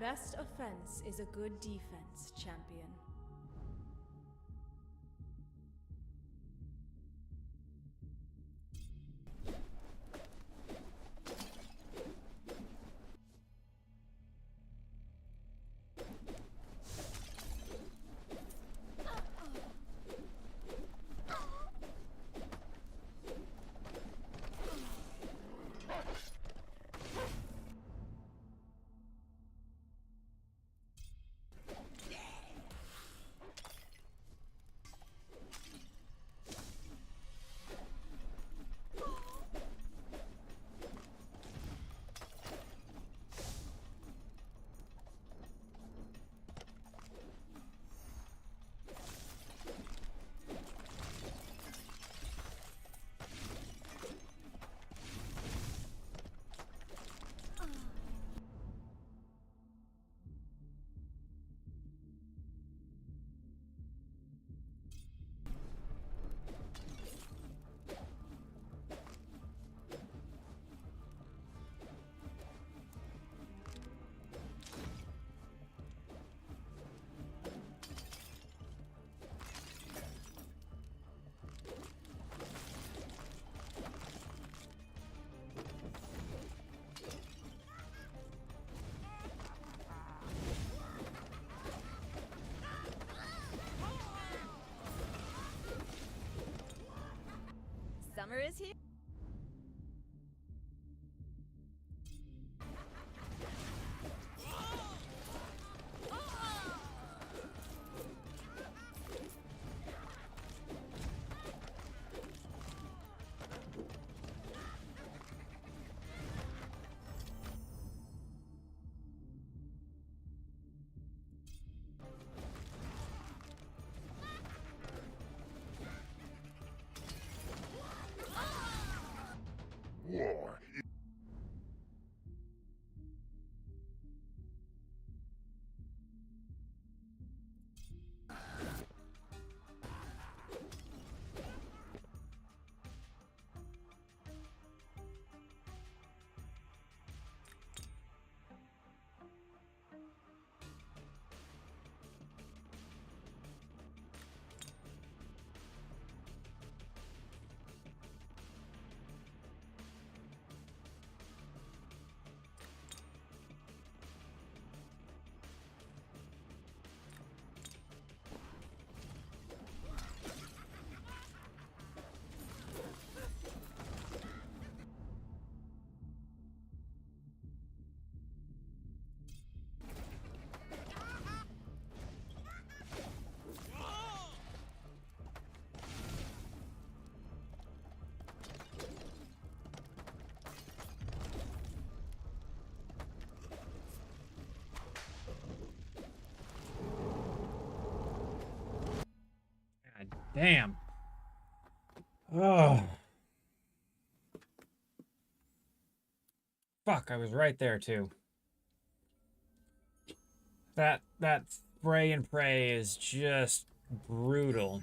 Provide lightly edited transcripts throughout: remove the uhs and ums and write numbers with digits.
best offense is a good defense, champion. Summer is here. War. God damn. Oh. Fuck, I was right there too. That spray and pray is just brutal.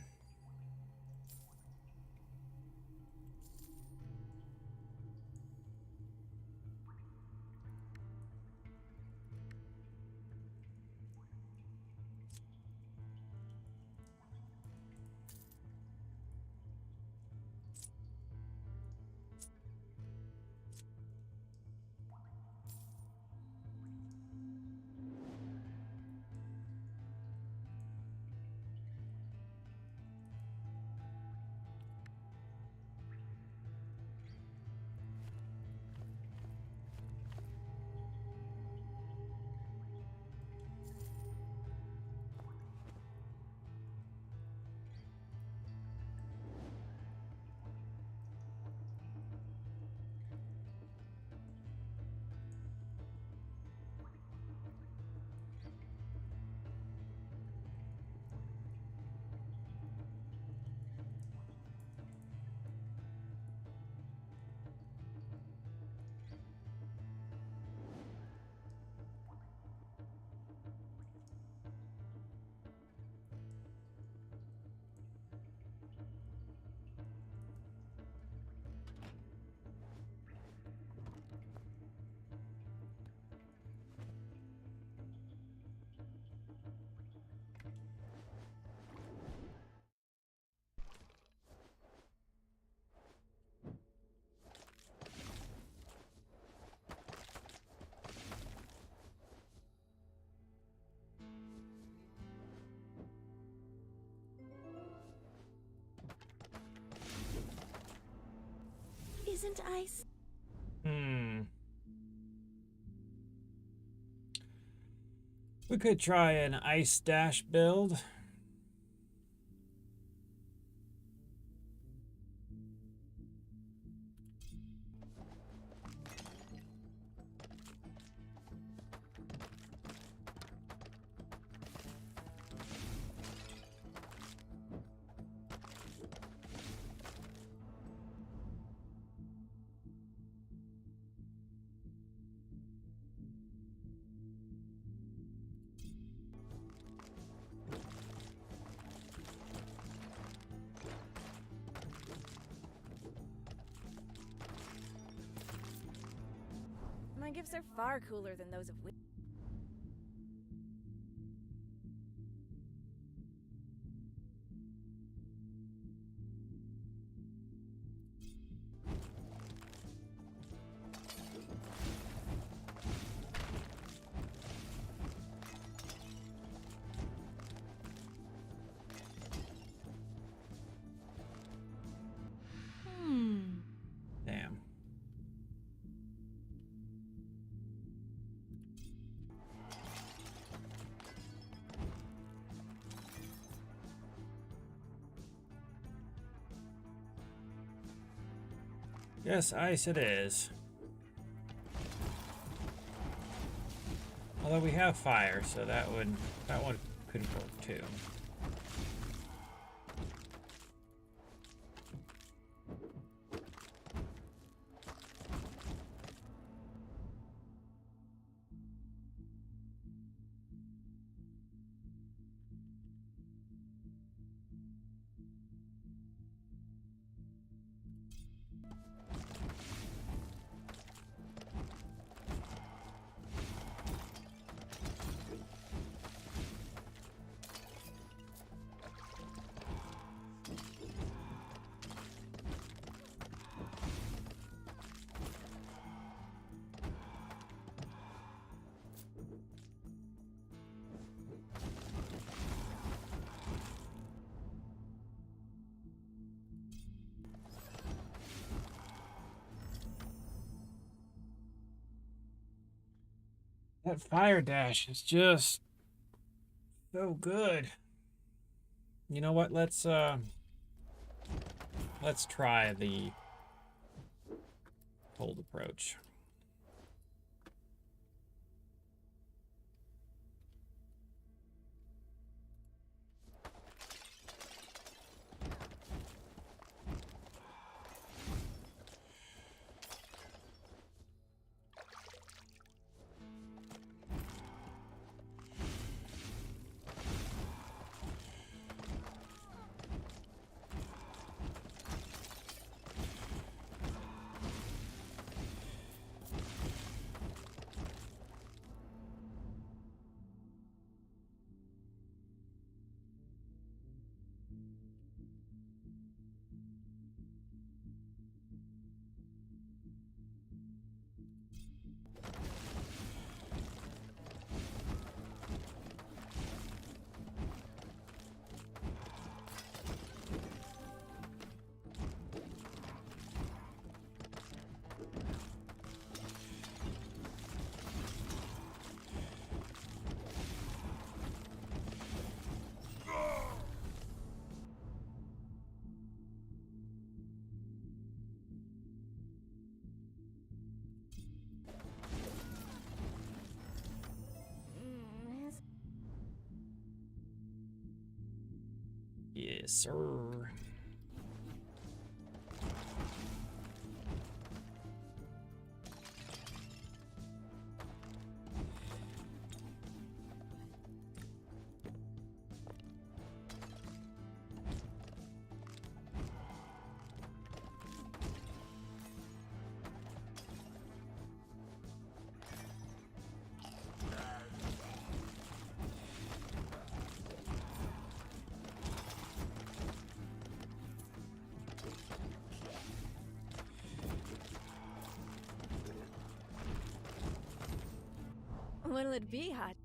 Isn't ice? We could try an ice dash build. My gifts are far cooler than those of Damn. Yes, ice it is. Although we have fire, so that one could work too. That fire dash is just so good. You know what? Let's try the cold approach. Yes, sir. What'll it be, Hot?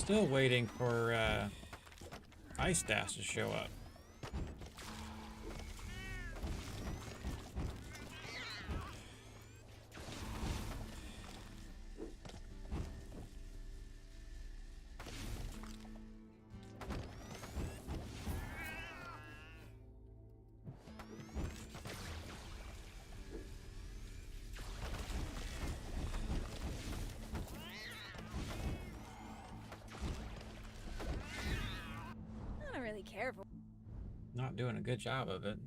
still waiting for Ice Dash to show up. I don't really care for. Not doing a good job of it.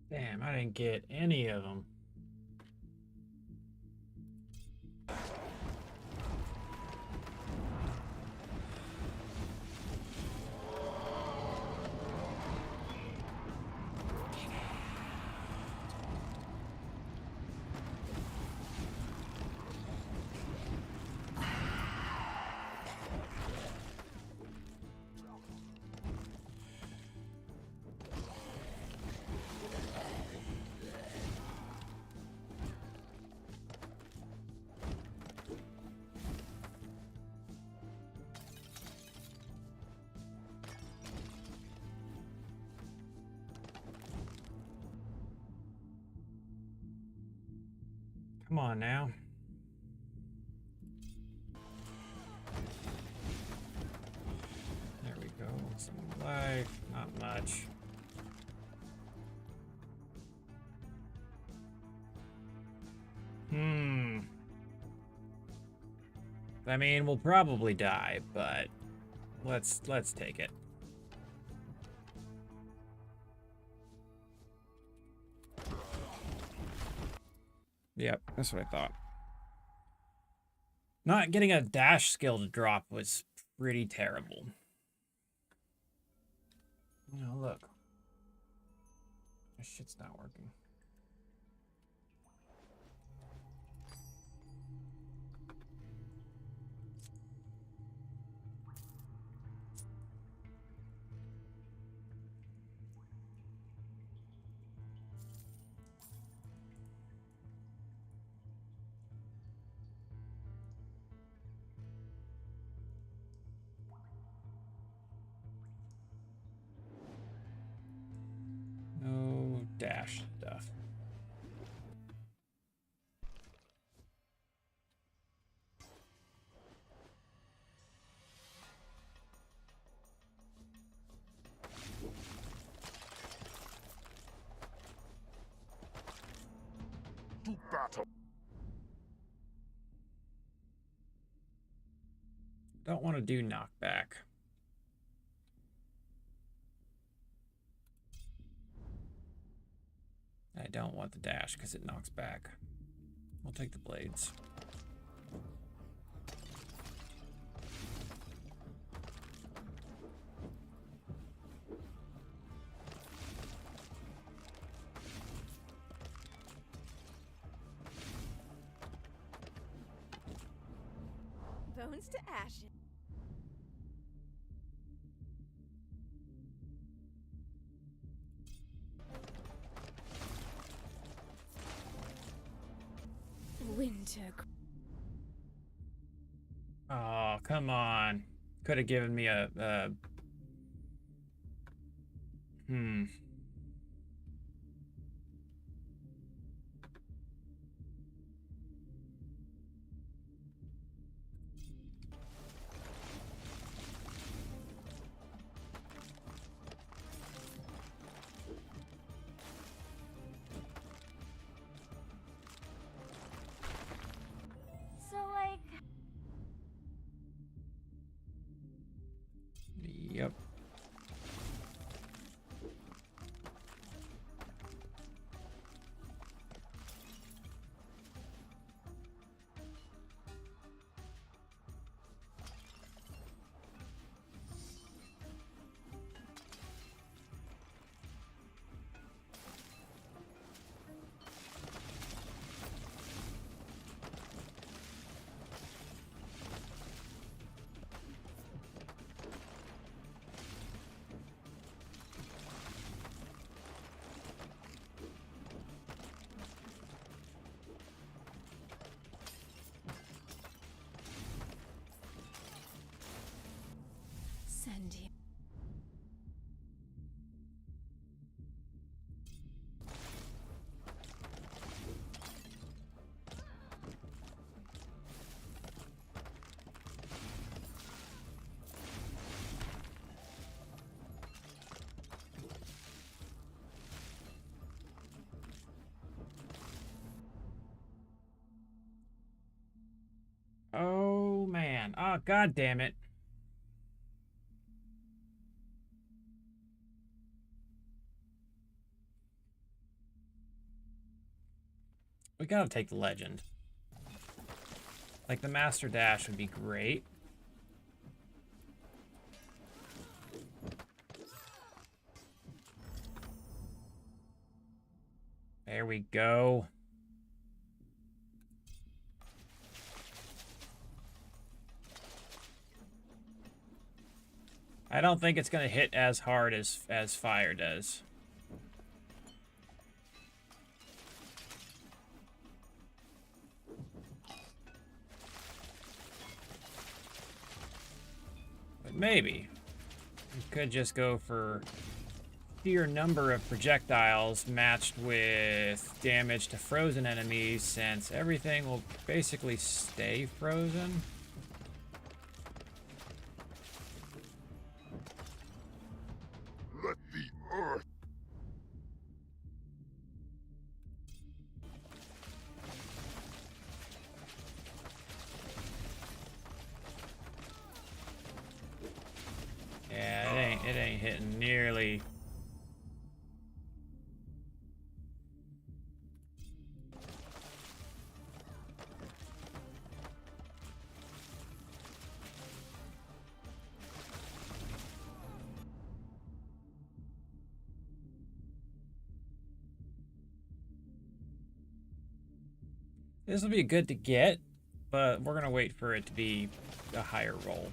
Damn, I didn't get any of them. Come on now. There we go. Some life. Not much. I mean, we'll probably die, but Let's take it. Yep, that's what I thought. Not getting a dash skill to drop was pretty terrible. Oh, look. This shit's not working. No dash stuff. To battle. Don't want to do knockback. I don't want the dash because it knocks back. We'll take the blades. Bones to ashes. Winter. Oh, come on. Could have given me a So, like, Yep. Send him. Oh man. Oh, god damn it. We gotta take the legend. Like, the Master Dash would be great. There we go. I don't think it's gonna hit as hard as fire does. But maybe. We could just go for sheer number of projectiles matched with damage to frozen enemies, since everything will basically stay frozen. Let the earth. hitting nearly. This will be good to get, but we're gonna wait for it to be a higher roll.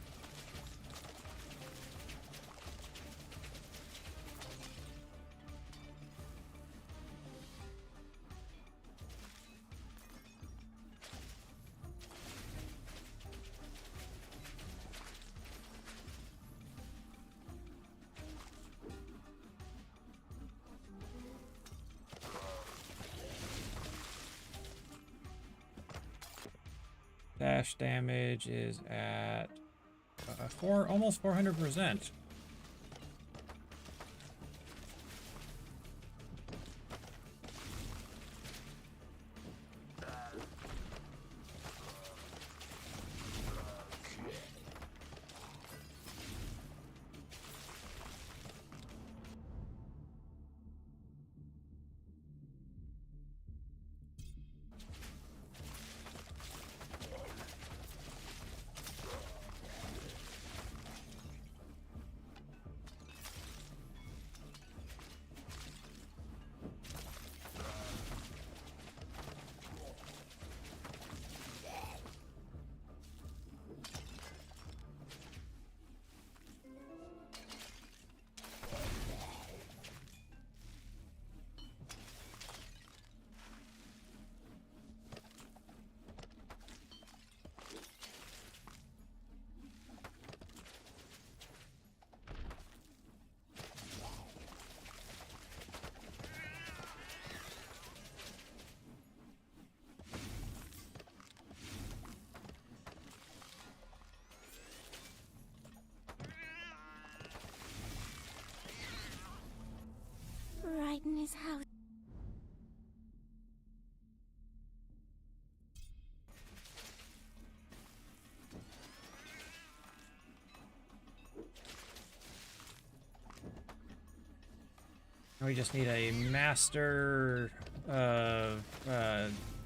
Dash damage is at almost 400%. Right in his house. We just need a master of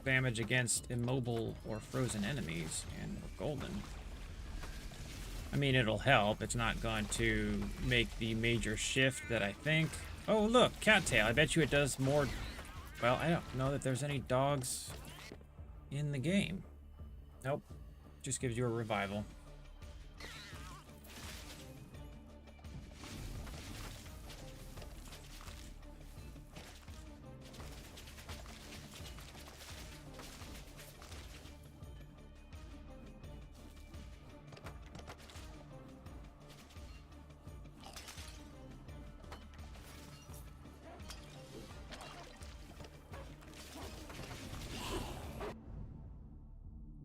damage against immobile or frozen enemies, and we're golden. I mean, it'll help. It's not going to make the major shift that I think. Oh, look, cattail. I bet you it does more. Well, I don't know that there's any dogs in the game. Nope. Just gives you a revival.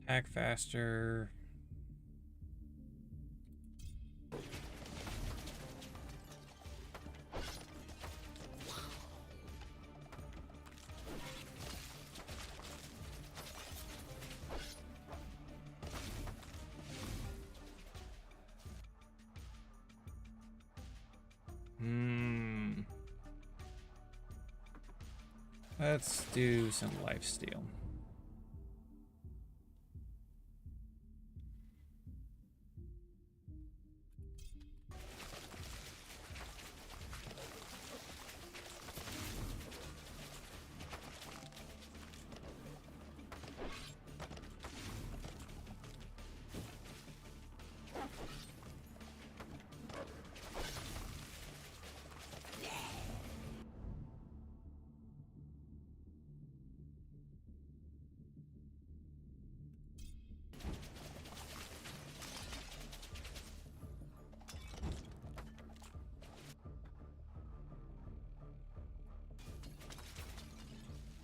Attack faster. Let's do some lifesteal.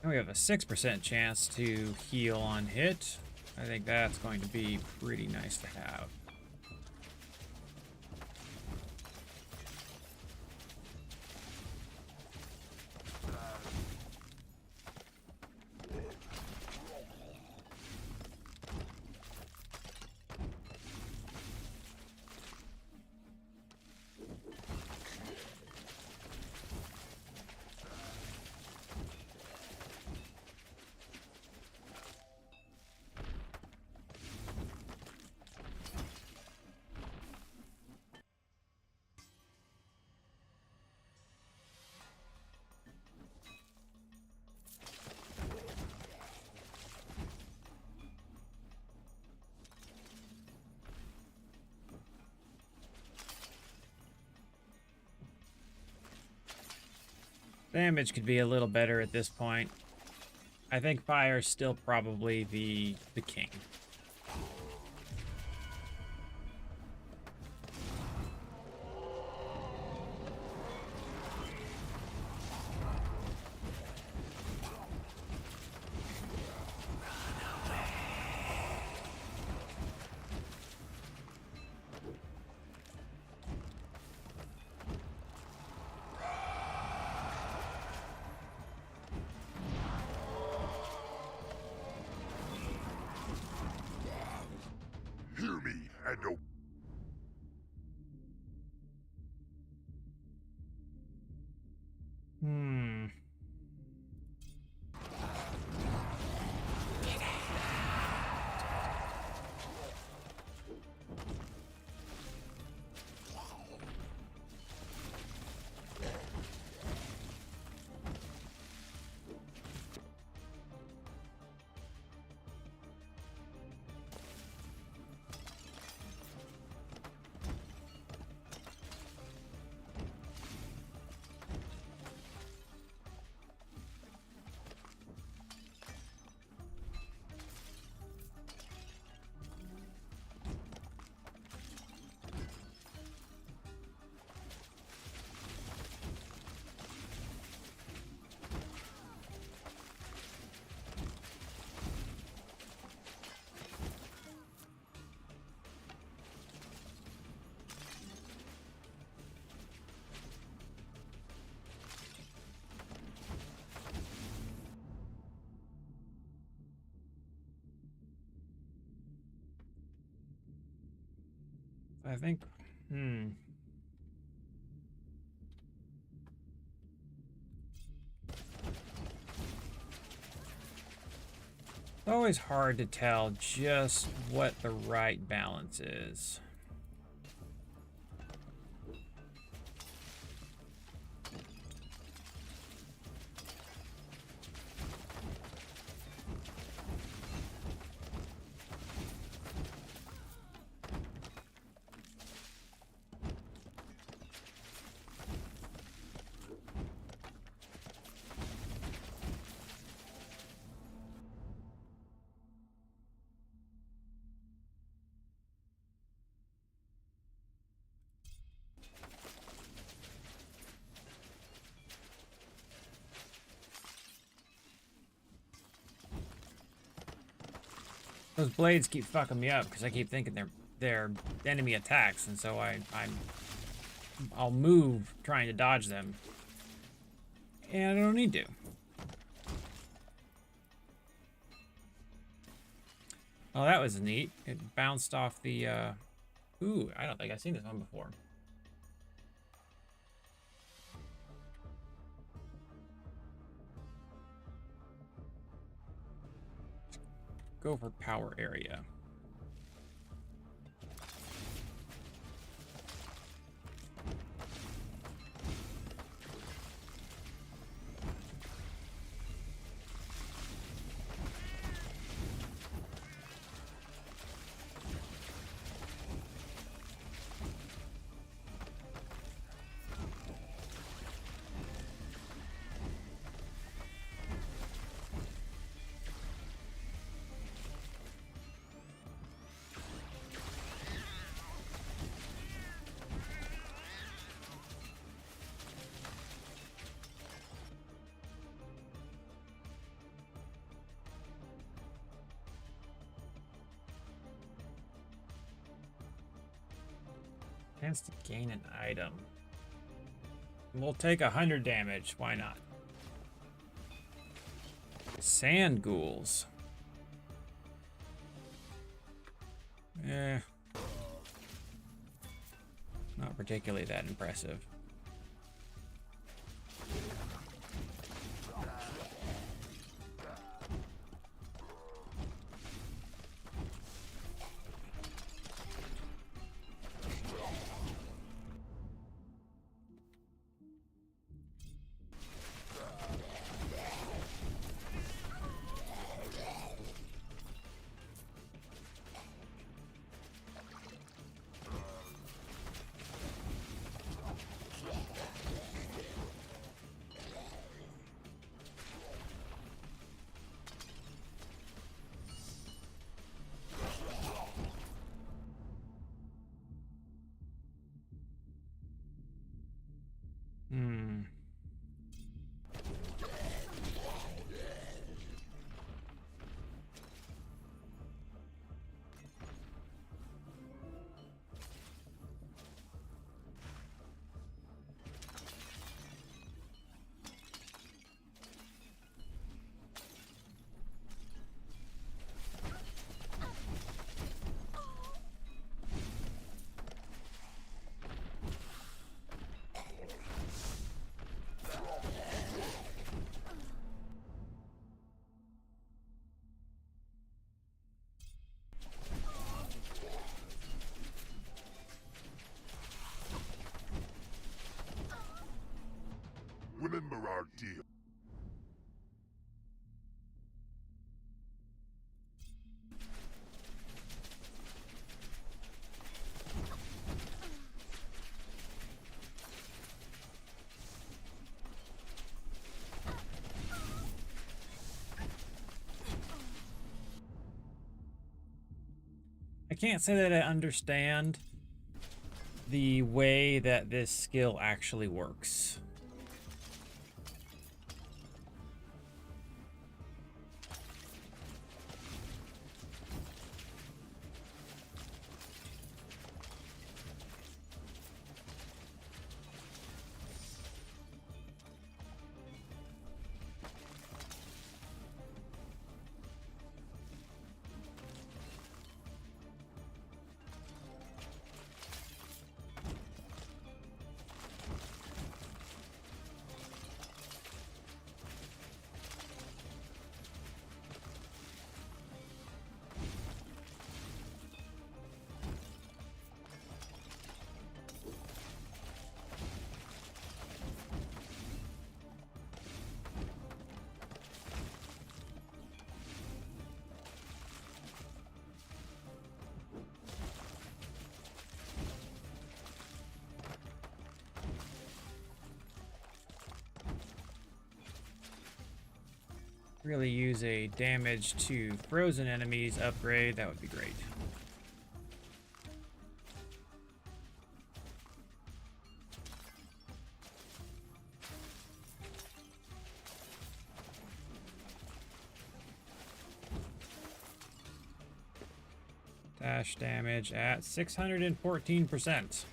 And we have a 6% chance to heal on hit. I think that's going to be pretty nice to have. Damage could be a little better at this point. I think fire's still probably the king. Hear me and obey. Hmm. I think, It's always hard to tell just what the right balance is. Those blades keep fucking me up because I keep thinking they're enemy attacks, and so I'll move trying to dodge them, and I don't need to. Oh, that was neat. It bounced off the. Ooh, I don't think I've seen this one before. Go for power area. Chance to gain an item. We'll take 100 damage. Why not? Sand ghouls. Not particularly that impressive. Hmm. Remember our deal. I can't say that I understand the way that this skill actually works. Really use a damage to frozen enemies upgrade, that would be great. Dash damage at 614%.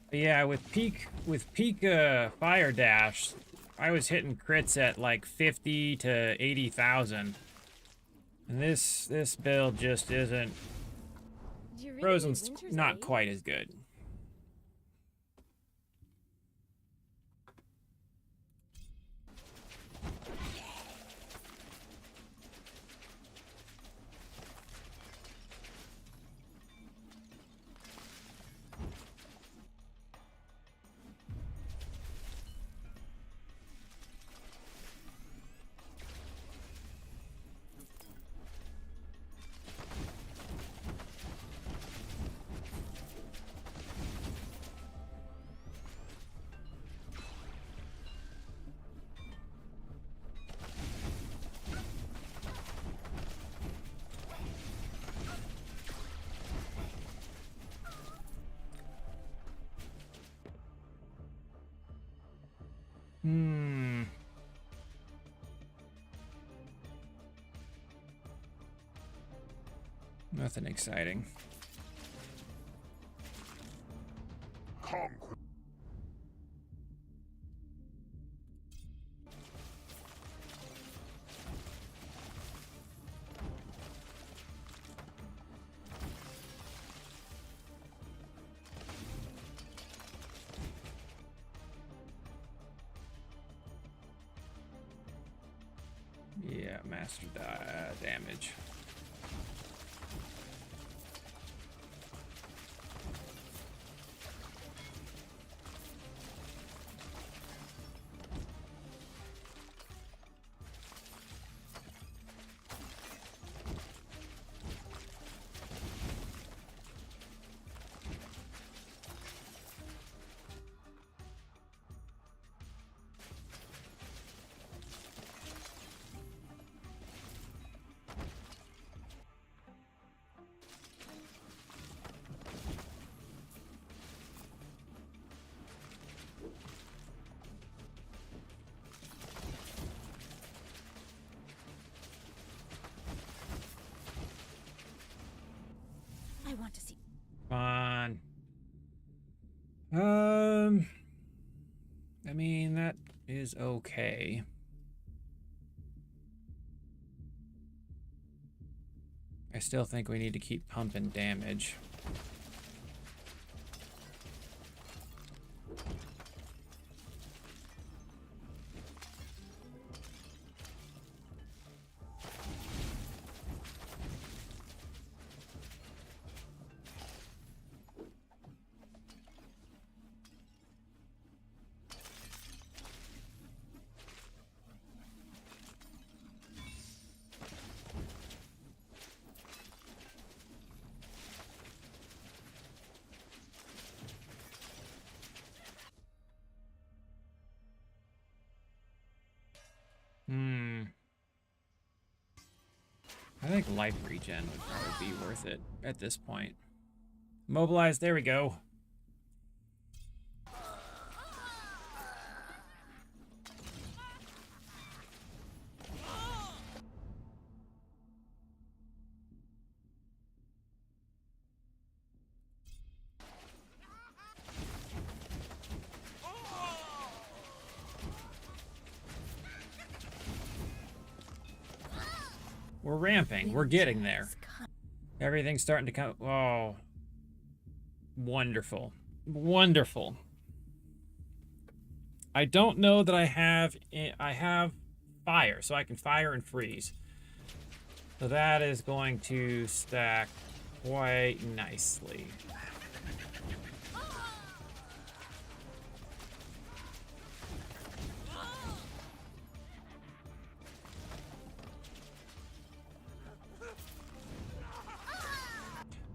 But yeah, with peak fire dash, I was hitting crits at like 50 to 80,000. And this build just isn't. Frozen's not quite as good. Nothing exciting. Conquer. master damage. I want to see. Come on. I mean, that is okay. I still think we need to keep pumping damage. I think life regen would probably be worth it at this point. Mobilize, there we go. We're ramping. We're getting there. Everything's starting to come. Oh. Wonderful. Wonderful. I don't know that I have fire, so I can fire and freeze. So that is going to stack quite nicely.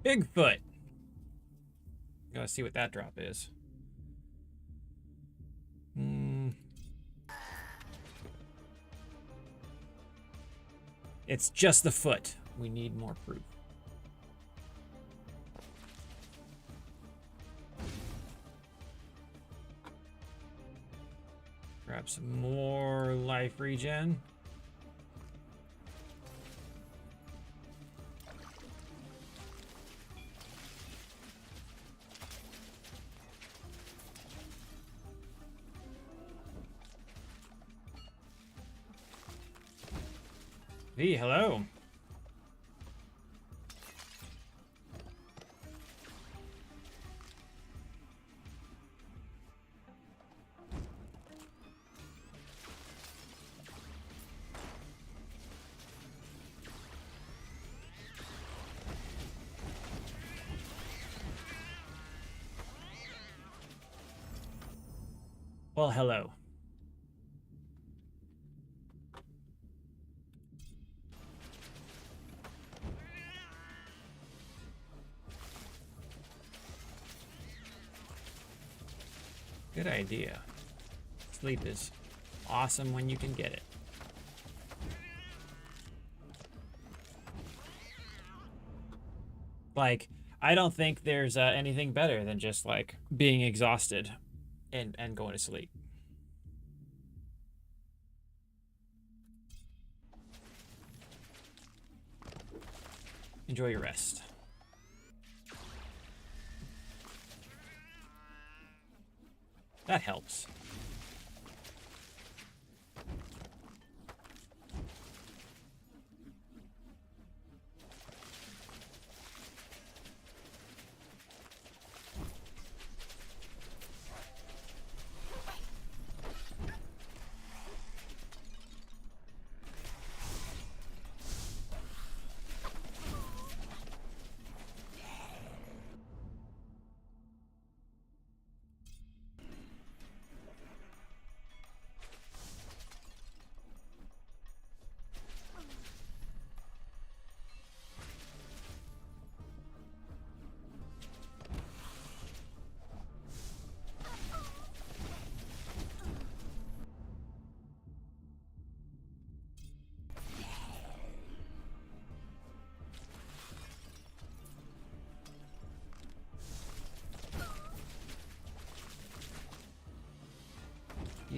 Bigfoot. Gotta see what that drop is. It's just the foot. We need more proof. Grab some more life regen. Hey, hello. Well, hello. Good idea. Sleep is awesome when you can get it. Like, I don't think there's anything better than just, like, being exhausted and going to sleep. Enjoy your rest. That helps.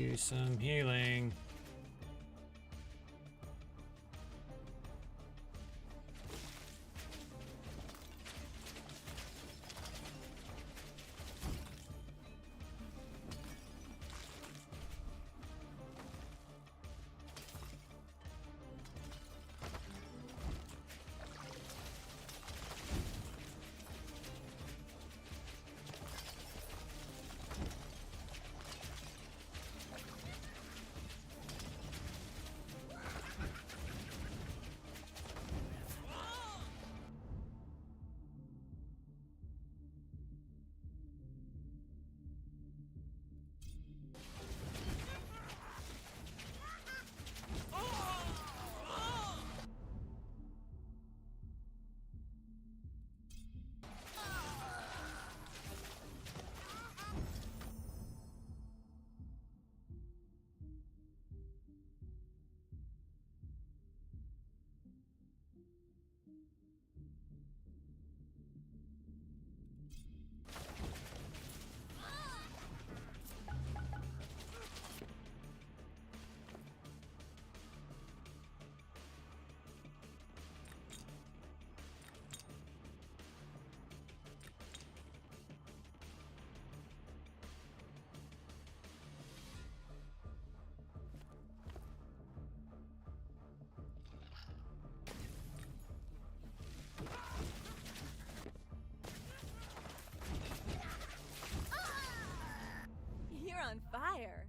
use some healing. You're on fire.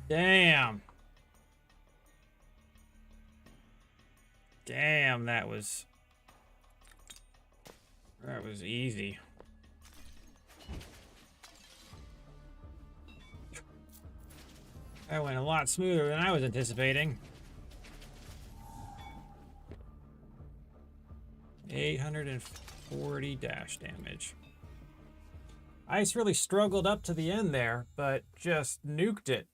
Damn. Damn, that was easy. That went a lot smoother than I was anticipating. 840 dash damage. Ice really struggled up to the end there, but just nuked it.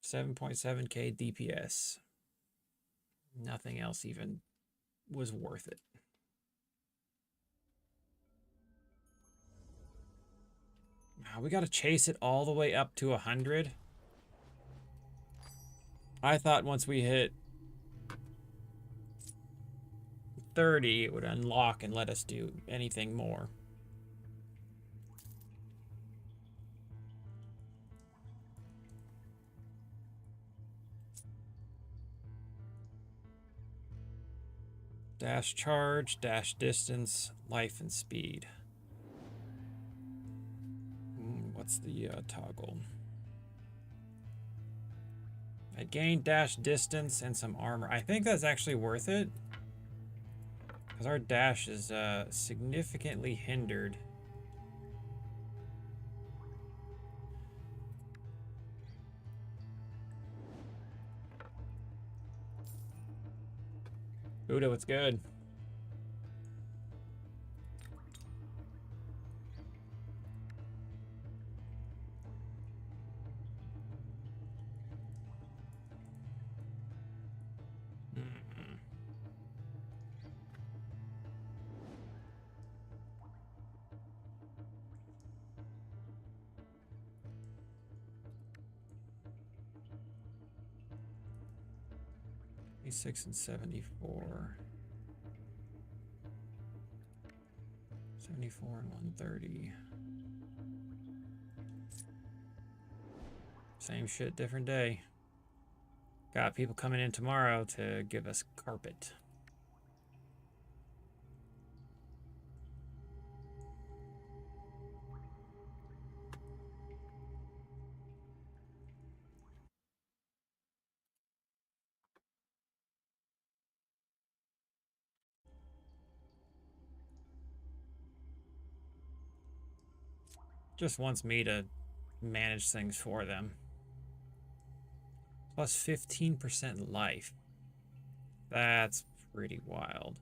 7.7k DPS. Nothing else even was worth it. Wow, we got to chase it all the way up to 100. I thought once we hit 30, it would unlock and let us do anything more. Dash charge, dash distance, life and speed. What's the toggle? I gained dash distance and some armor. I think that's actually worth it, because our dash is significantly hindered. Buddha, what's good? And 74. 74 and 130. Same shit, different day. Got people coming in tomorrow to give us carpet. Just wants me to manage things for them. Plus 15% life. That's pretty wild.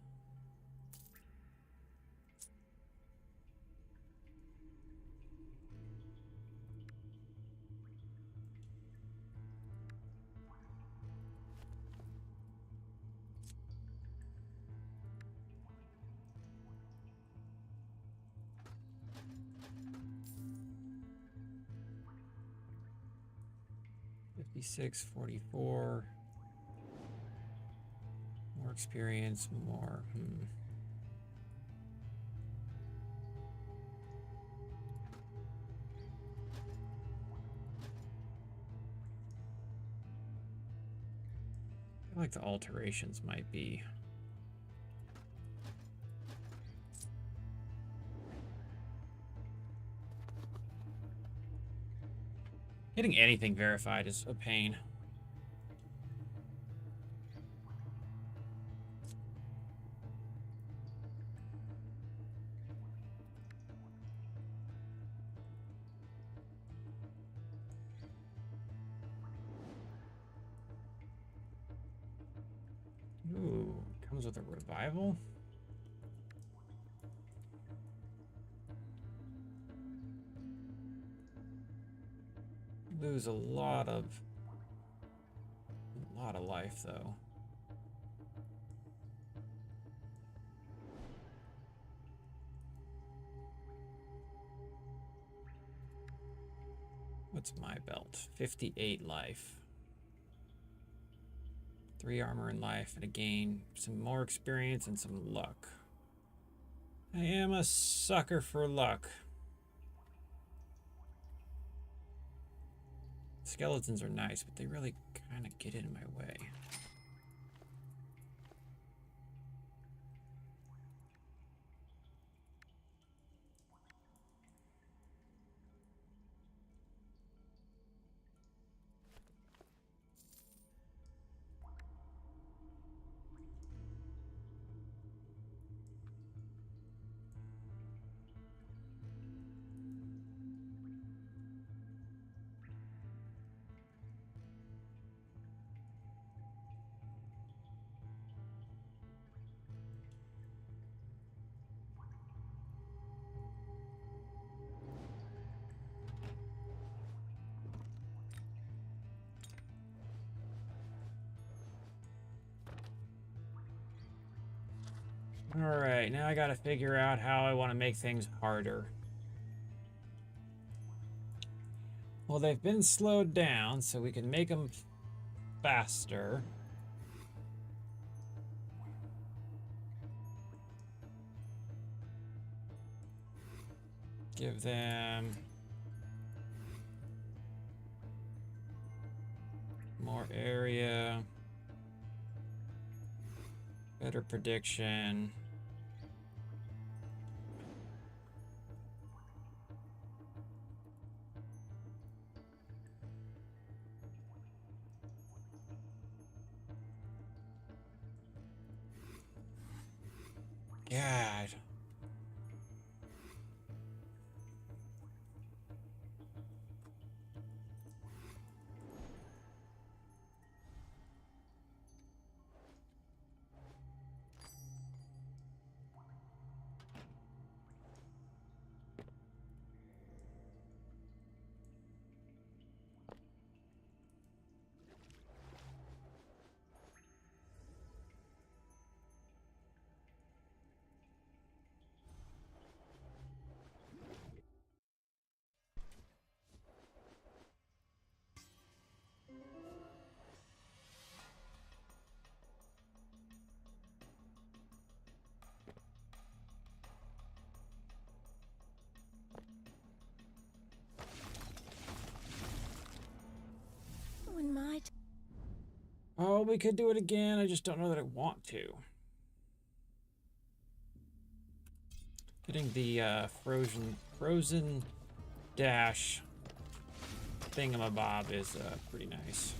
$56, $44. More experience, more. I feel like the alterations might be. Getting anything verified is a pain. Ooh, comes with a revival. Lose a lot of life though. What's my belt? 58 life. 3 armor and life, and again, some more experience and some luck. I am a sucker for luck. Skeletons are nice, but they really kind of get in my way. Alright, now I gotta figure out how I want to make things harder. Well, they've been slowed down, so we can make them faster. Give them more area, better prediction. God. When my Oh, we could do it again. I just don't know that I want to. Getting the frozen dash thingamabob is pretty nice.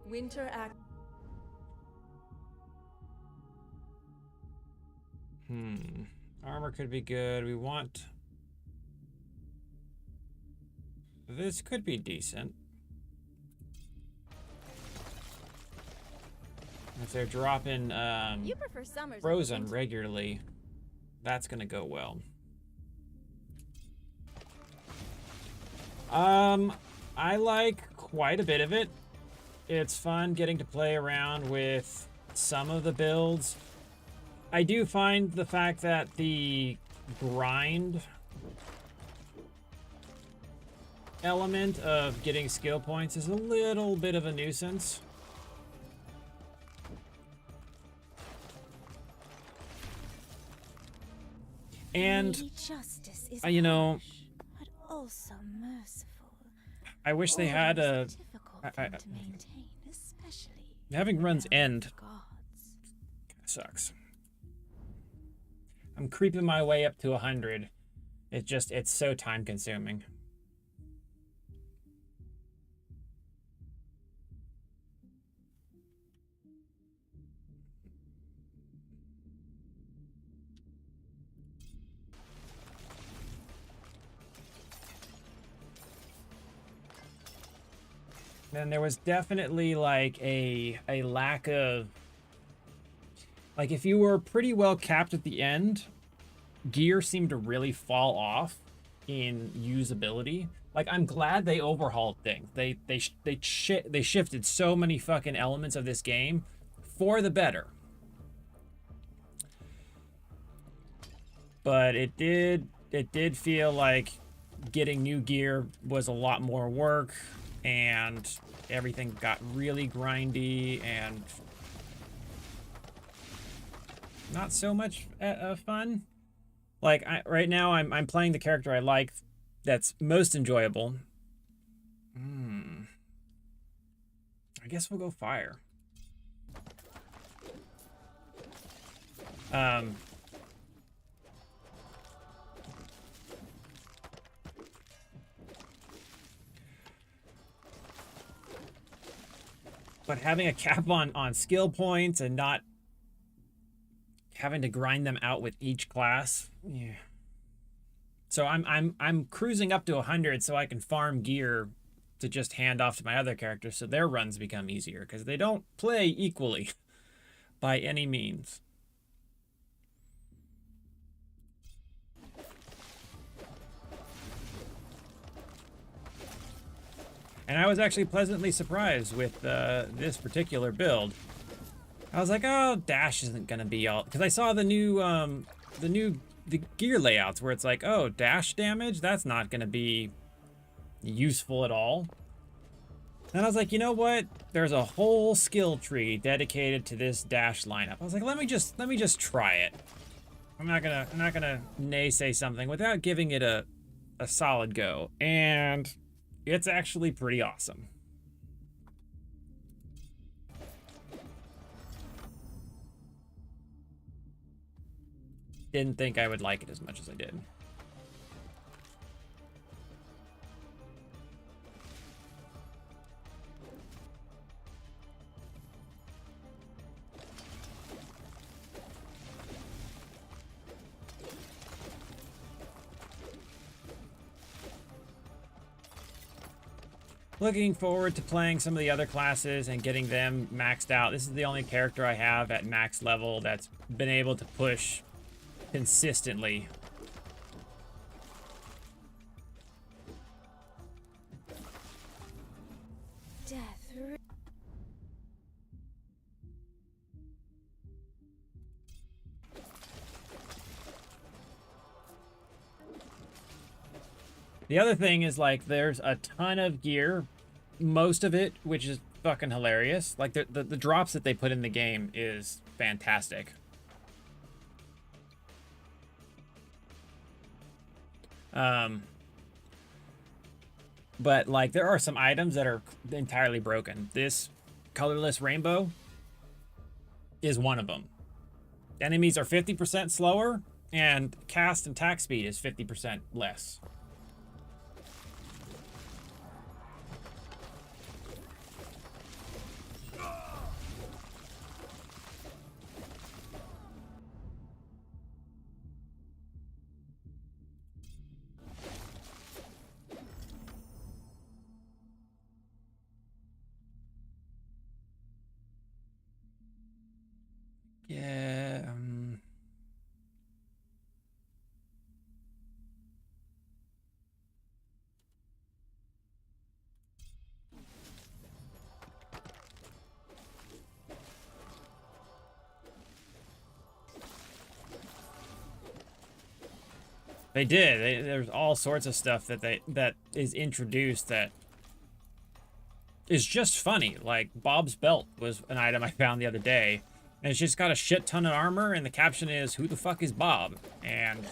Winter act. Armor could be good. We want... This could be decent. If they're dropping You prefer summers. Frozen regularly, that's gonna go well. I like quite a bit of it. It's fun getting to play around with some of the builds. I do find the fact that the grind element of getting skill points is a little bit of a nuisance. And justice is you know, harsh, but also merciful. I wish they had Order a is difficult thing to maintain, especially having runs end gods. sucks. I'm creeping my way up to 100. It's so time consuming. Then there was definitely like a lack of, like, if you were pretty well capped at the end, gear seemed to really fall off in usability. Like, I'm glad they overhauled things. They shifted so many fucking elements of this game for the better. But it did feel like getting new gear was a lot more work, and everything got really grindy and not so much fun. Like, right now I'm playing the character I like that's most enjoyable. I guess we'll go fire. But having a cap on skill points and not having to grind them out with each class, yeah. So I'm cruising up to 100 so I can farm gear to just hand off to my other characters so their runs become easier, because they don't play equally by any means. And I was actually pleasantly surprised with this particular build. I was like, oh, dash isn't gonna be all, because I saw the gear layouts where it's like, oh, dash damage, that's not gonna be useful at all. And I was like, you know what? There's a whole skill tree dedicated to this dash lineup. I was like, let me just try it. I'm not gonna naysay something without giving it a solid go. And it's actually pretty awesome. Didn't think I would like it as much as I did. Looking forward to playing some of the other classes and getting them maxed out. This is the only character I have at max level that's been able to push consistently. The other thing is, like, there's a ton of gear, most of it, which is fucking hilarious. Like, the drops that they put in the game is fantastic. But, like, there are some items that are entirely broken. This colorless rainbow is one of them. Enemies are 50% slower, and cast and attack speed is 50% less. They did. There's all sorts of stuff that is introduced that is just funny. Like Bob's belt was an item I found the other day, and it's just got a shit ton of armor, and the caption is, "Who the fuck is Bob?" And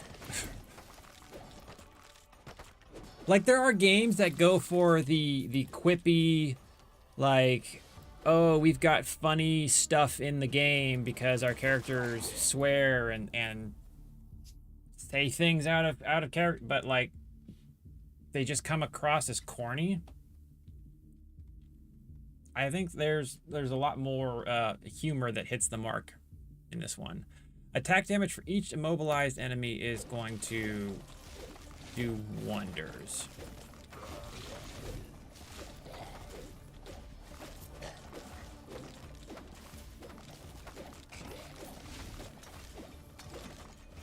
like there are games that go for the quippy, like, oh, we've got funny stuff in the game because our characters swear and say things out of character, but like they just come across as corny. I think there's a lot more humor that hits the mark in this one. Attack damage for each immobilized enemy is going to do wonders.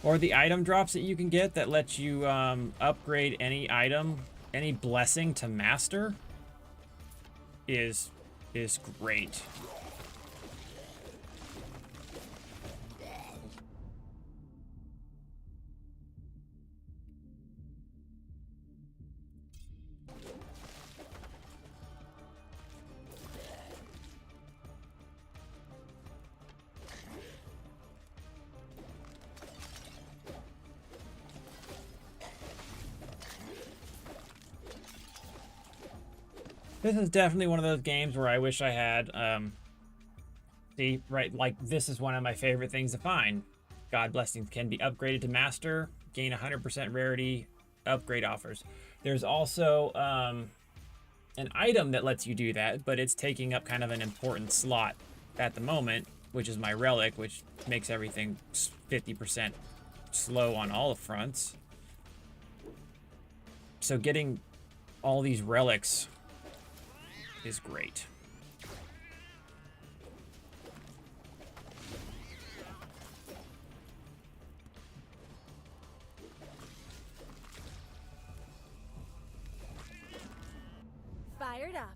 Or the item drops that you can get that lets you upgrade any item, any blessing to master is great. This is definitely one of those games where I wish I had, see, right, like, this is one of my favorite things to find. God Blessings can be upgraded to Master, gain 100% rarity, upgrade offers. There's also an item that lets you do that, but it's taking up kind of an important slot at the moment, which is my Relic, which makes everything 50% slow on all the fronts. So getting all these relics is great. Fired up.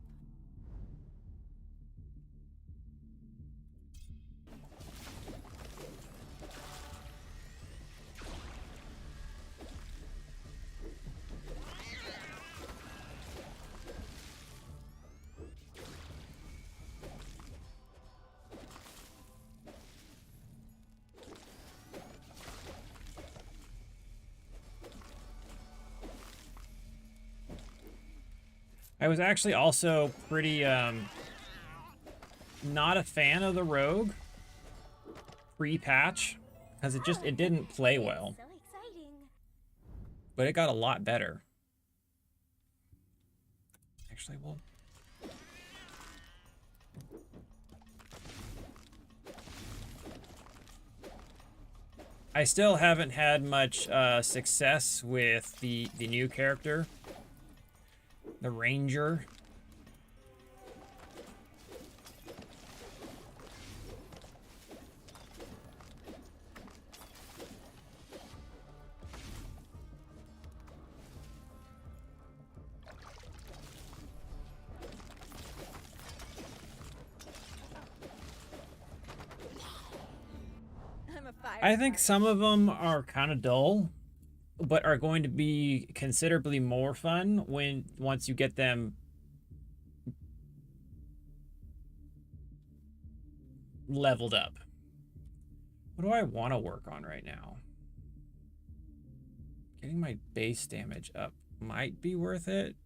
I was actually also pretty not a fan of the Rogue pre-patch because it didn't play well, So exciting. but it got a lot better. Actually, well, I still haven't had much success with the new character, the Ranger. I'm a fire. I think some of them are kind of dull, but are going to be considerably more fun once you get them leveled up. What do I want to work on right now? Getting my base damage up might be worth it.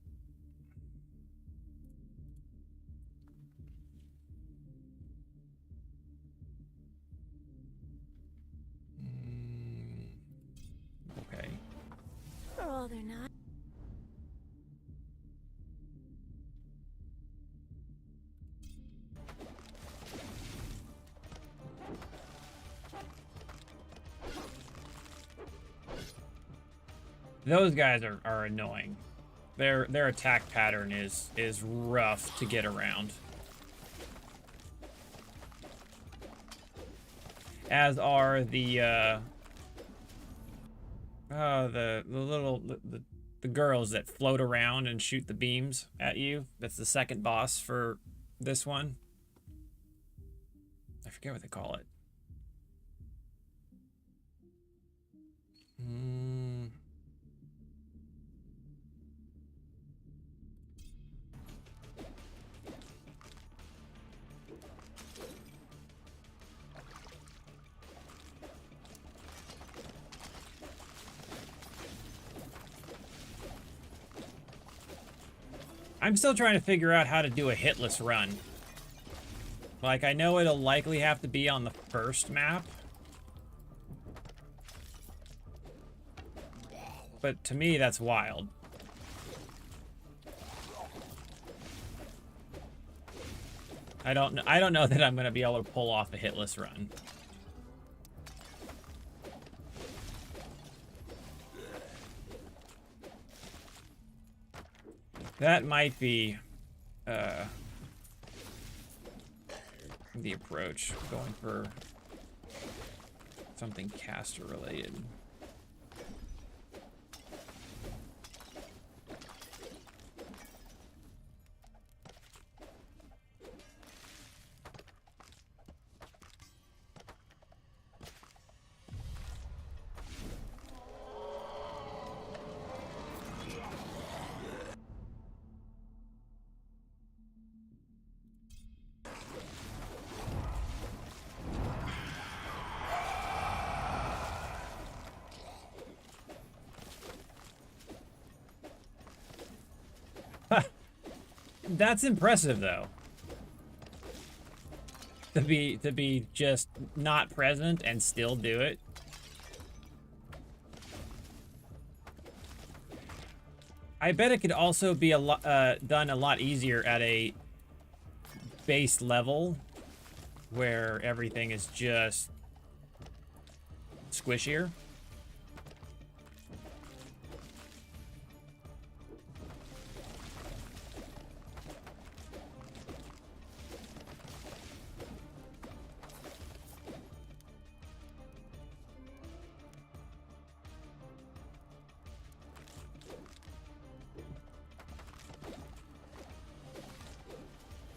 Okay. For all they're not. Those guys are annoying. Their attack pattern is rough to get around. As are the girls that float around and shoot the beams at you. That's the second boss for this one. I forget what they call it. I'm still trying to figure out how to do a hitless run. Like, I know it'll likely have to be on the first map. But to me, that's wild. I don't know that I'm going to be able to pull off a hitless run. That might be the approach, going for something caster related. That's impressive, though. To be just not present and still do it. I bet it could also be done a lot easier at a base level where everything is just squishier.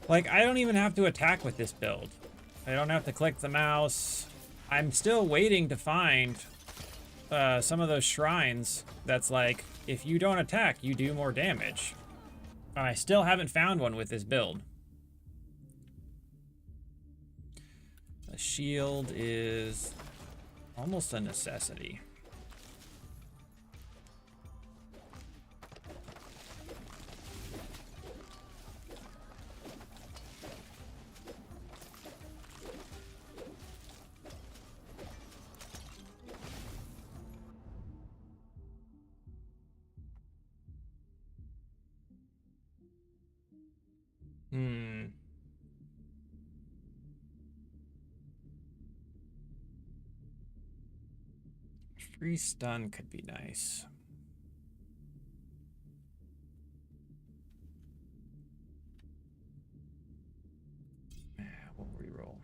Like, I don't even have to attack with this build. I don't have to click the mouse. I'm still waiting to find some of those shrines that's like, if you don't attack, you do more damage. I still haven't found one with this build. The shield is almost a necessity. Free stun could be nice. We'll reroll.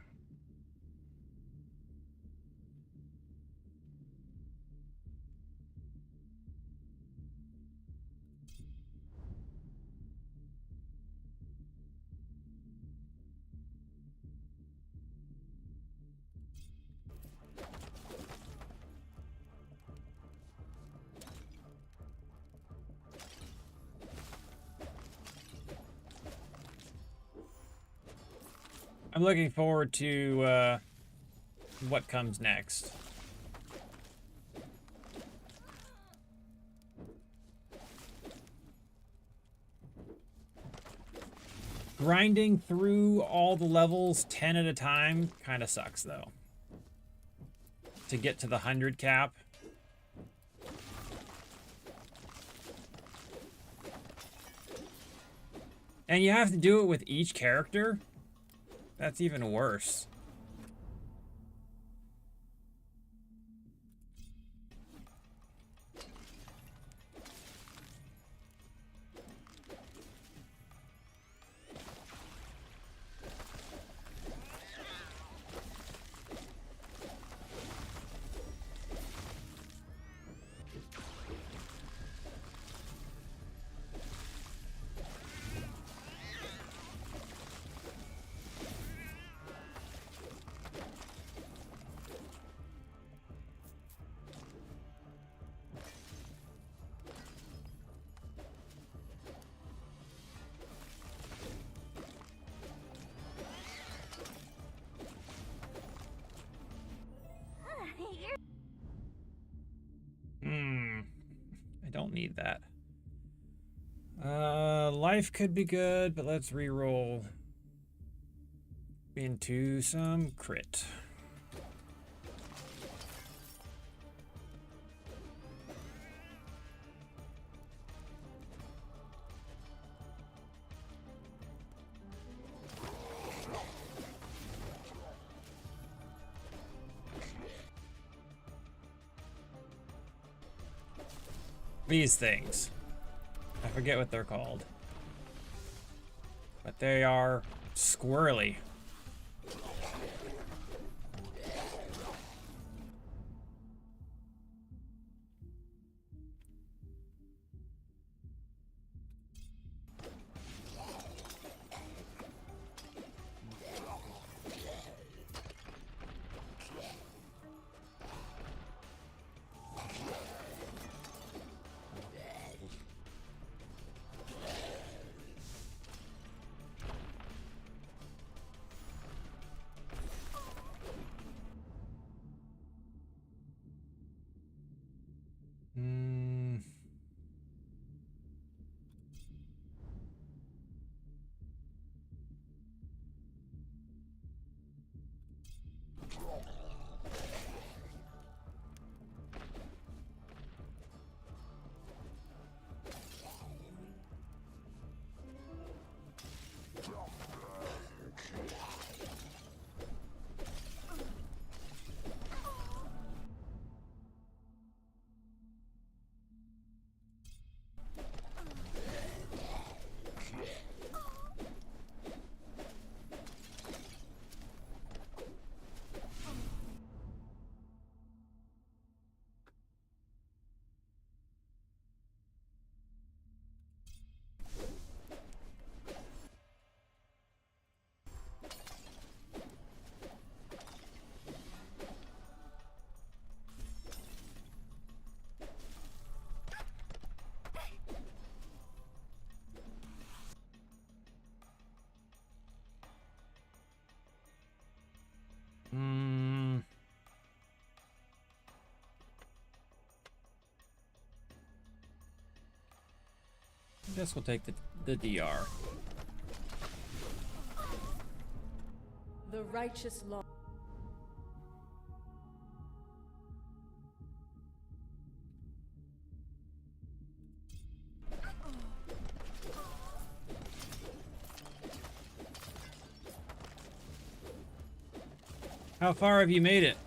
I'm looking forward to what comes next. Grinding through all the levels 10 at a time kind of sucks, though. To get to the 100 cap. And you have to do it with each character? That's even worse. I don't need that. Life could be good, but let's re-roll into some crit. These things. I forget what they're called. But they are squirrely. I guess we'll take the DR. The righteous law. How far have you made it?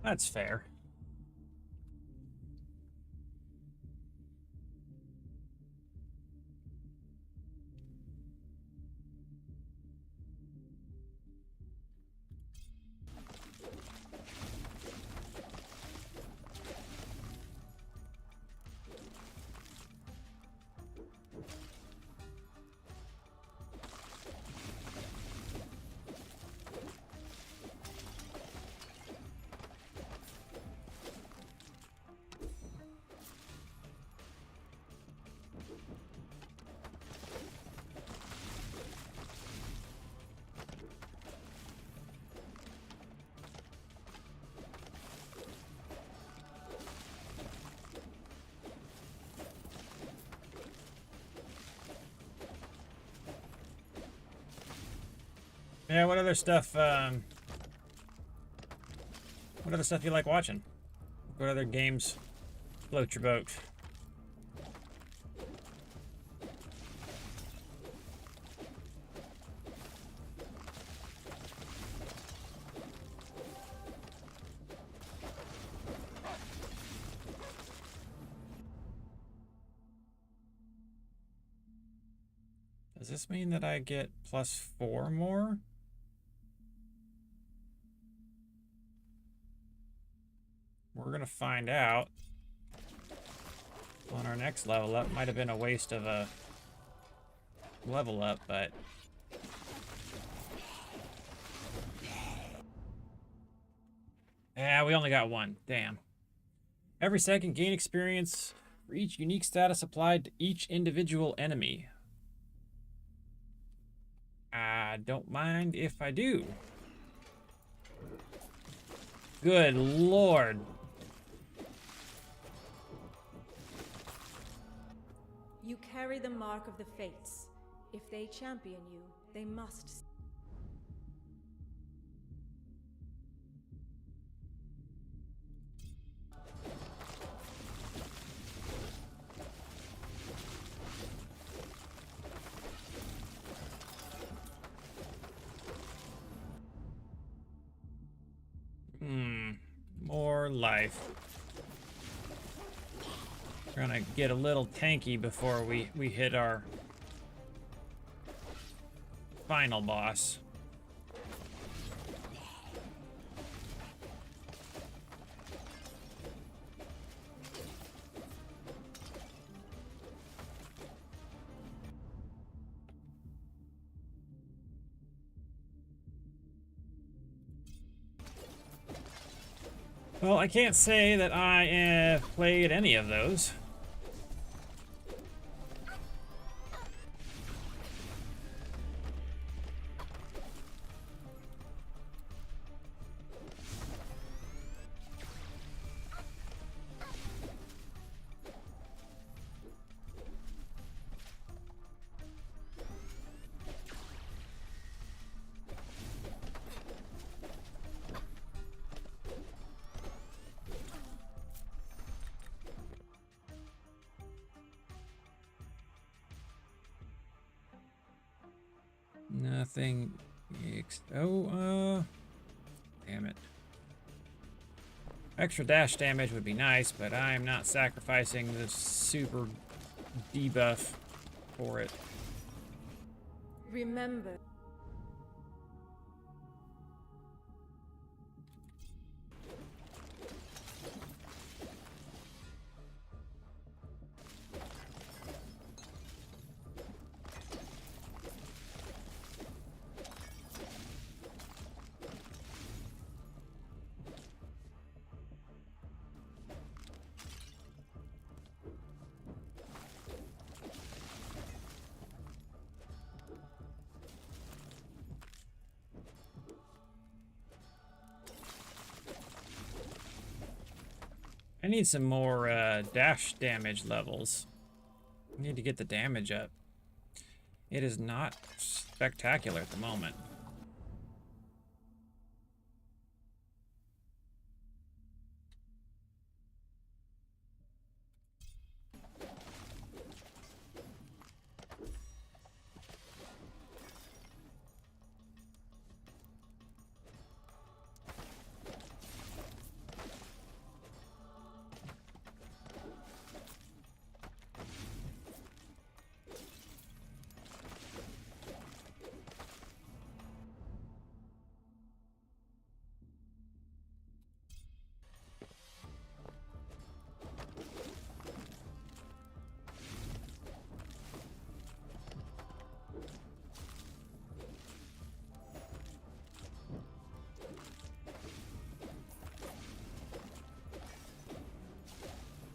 That's fair. Yeah, what other stuff you like watching? What other games float your boat? Does this mean that I get +4 more? We're gonna find out. on our next level up. Might have been a waste of a level up, but yeah, we only got one. Damn. Every second, gain experience for each unique status applied to each individual enemy. I don't mind if I do. Good lord. You carry the mark of the Fates. If they champion you, they must. More life. We're gonna get a little tanky before we hit our final boss. Well, I can't say that I have played any of those. Nothing. Damn it. Extra dash damage would be nice, but I'm not sacrificing the super debuff for it. Remember. I need some more dash damage levels. I need to get the damage up. It is not spectacular at the moment.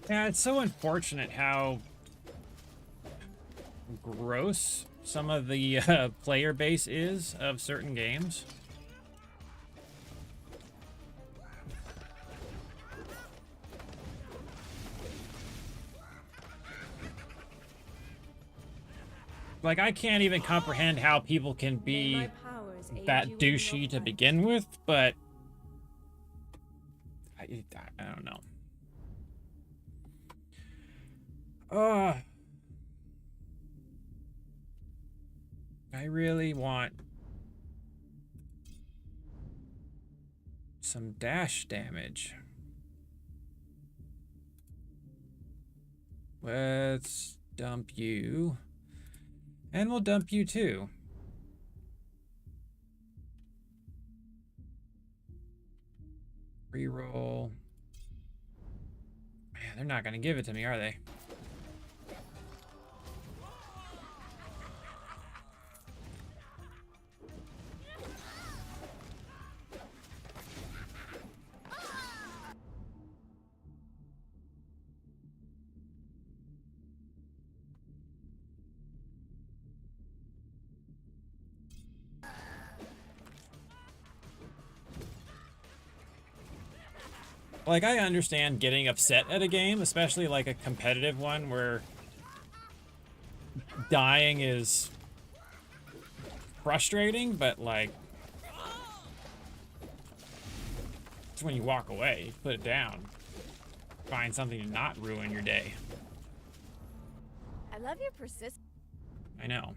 Yeah, it's so unfortunate how gross some of the player base is of certain games. Like, I can't even comprehend how people can be that douchey to begin with, but I don't know. I really want some dash damage. Let's dump you. And we'll dump you too. Reroll. Man, they're not gonna give it to me, are they? Like, I understand getting upset at a game, especially like a competitive one where dying is frustrating, but like, it's when you walk away, you put it down, find something to not ruin your day. I love your persistence. I know.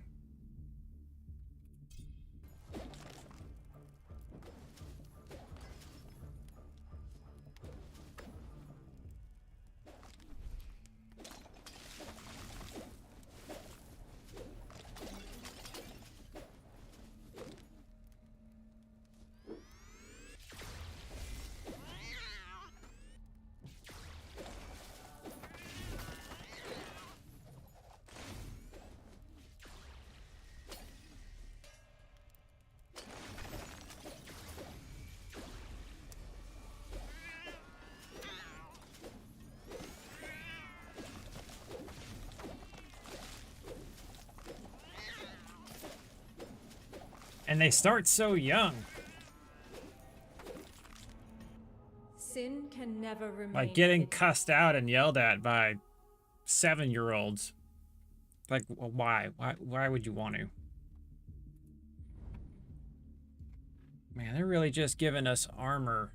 And they start so young. Sin can never remain. Like getting hidden. cussed out and yelled at by 7-year-olds. Like, why? Why would you want to? Man, they're really just giving us armor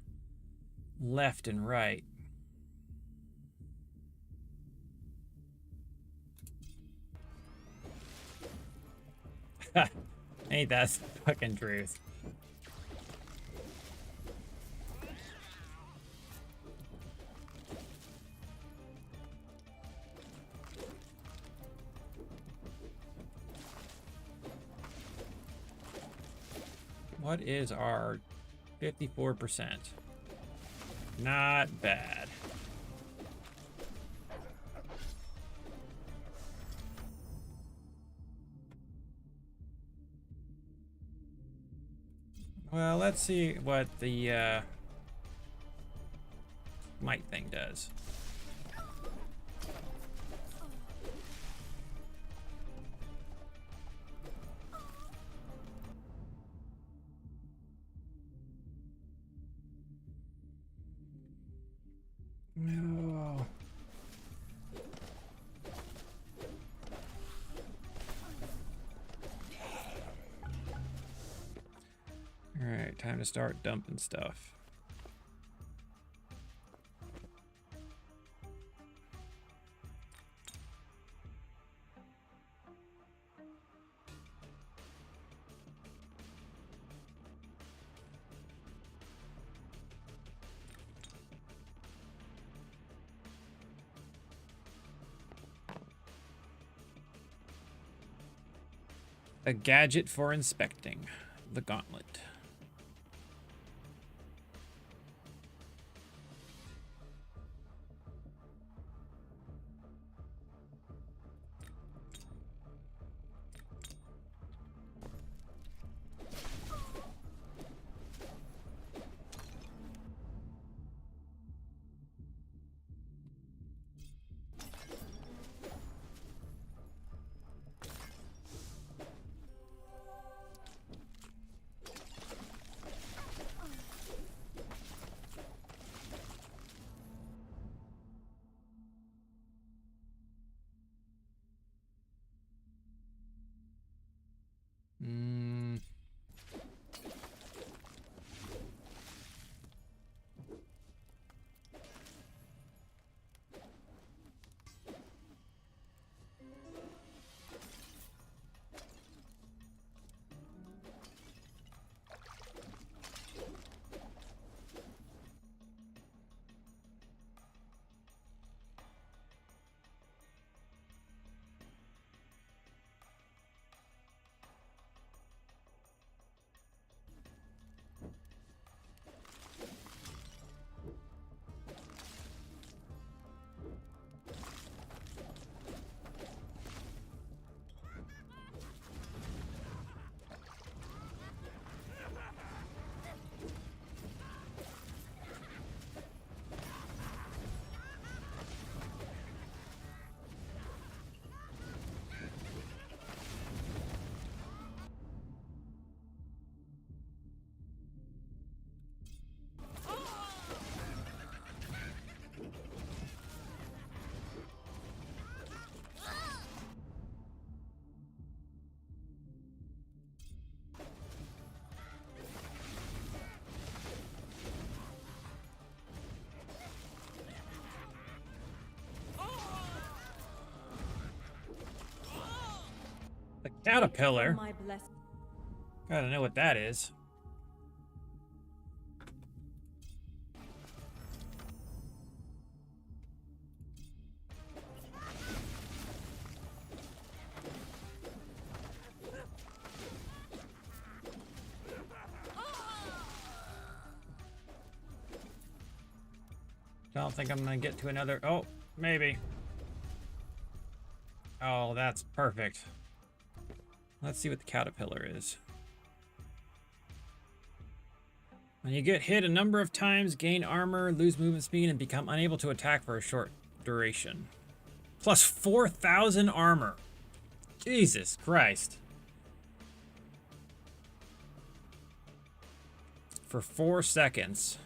left and right. Ain't that fucking truth? What is our 54%? Not bad. Well, let's see what the might thing does. No. All right, time to start dumping stuff. A gadget for inspecting the gauntlet. The caterpillar? From my blessing. Gotta know what that is. Don't think I'm gonna get to another. Oh, maybe. Oh, that's perfect. Let's see what the caterpillar is. When you get hit a number of times, gain armor, lose movement speed, and become unable to attack for a short duration. Plus 4,000 armor. Jesus Christ. For 4 seconds.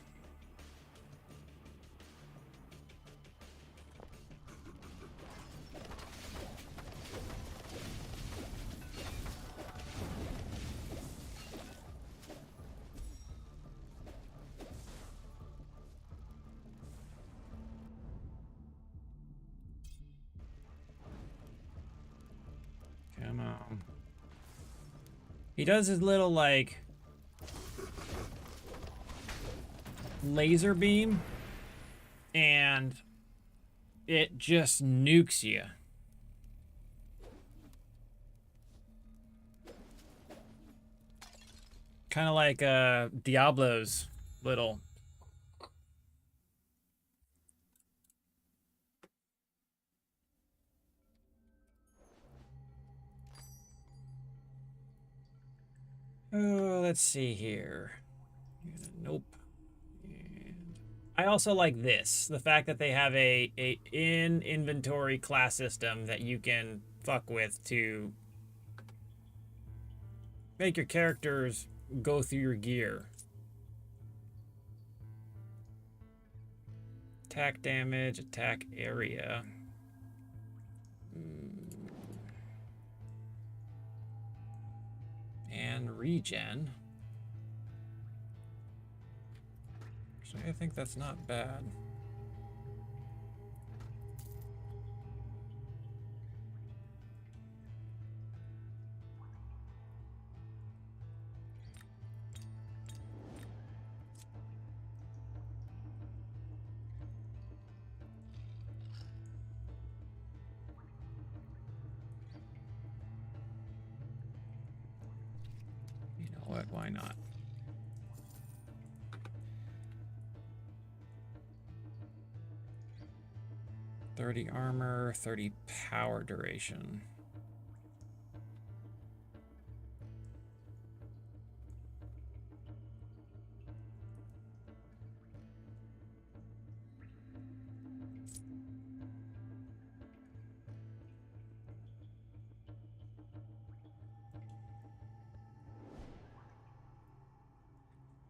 Come on. He does his little, like, laser beam, and it just nukes you. Kind of like Diablo's little. Oh, let's see here. Nope. And I also like this. The fact that they have a in-inventory class system that you can fuck with to make your characters go through your gear. Attack damage, attack area. And regen. Actually, I think that's not bad. What? Why not? $30 armor, 30 power duration.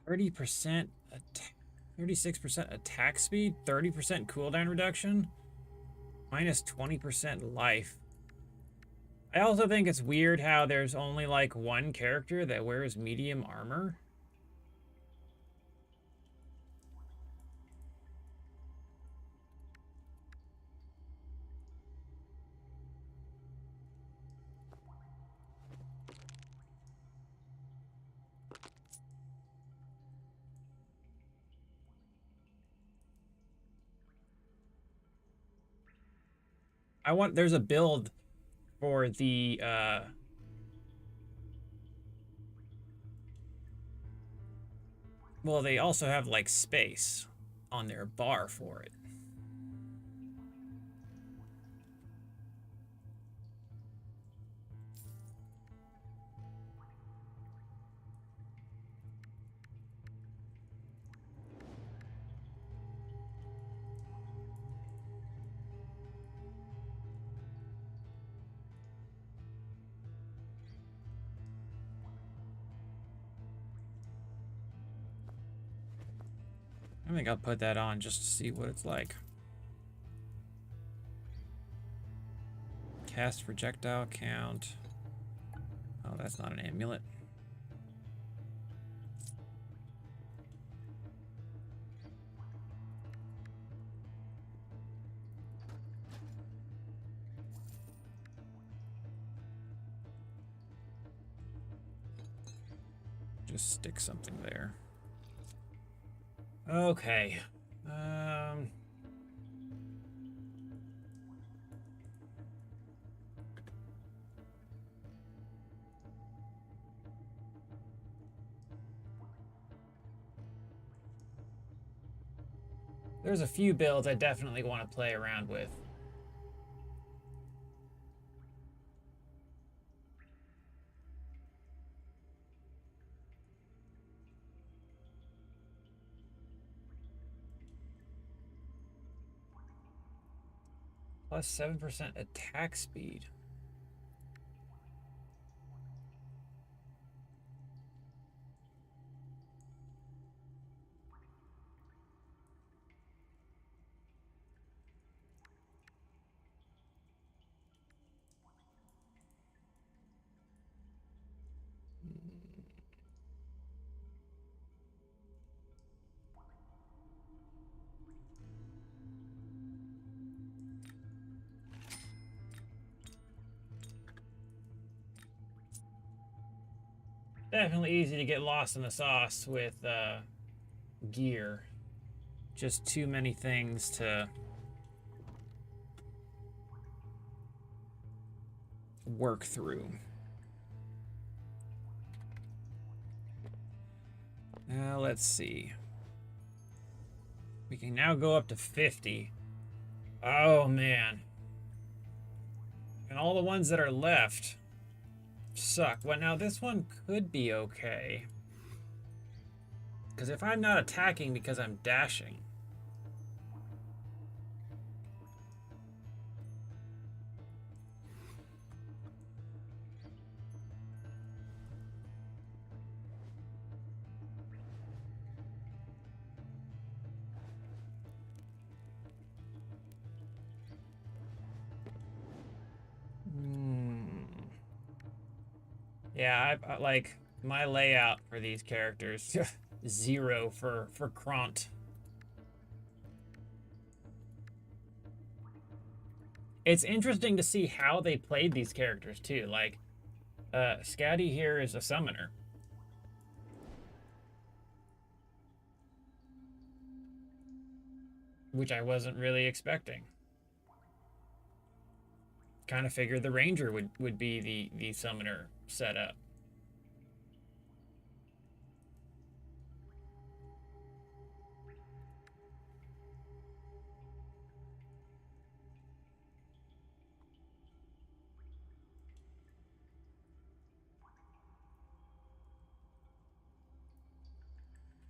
%, 36% attack speed, 30% cooldown reduction, minus 20% life. I also think it's weird how there's only like one character that wears medium armor. There's a build for the well, they also have like space on their bar for it. I think I'll put that on just to see what it's like. Cast projectile count. Oh, that's not an amulet. Just stick something there. Okay. There's a few builds I definitely want to play around with. Plus 7% attack speed. Definitely easy to get lost in the sauce with gear. Just too many things to work through. Now let's see. We can now go up to 50. Oh man. And all the ones that are left suck. Well, now this one could be okay. Because if I'm not attacking because I'm dashing. Yeah, I like my layout for these characters. 0 for Kront. It's interesting to see how they played these characters too. Like, Scatty here is a summoner. Which I wasn't really expecting. Kind of figured the Ranger would be the summoner setup.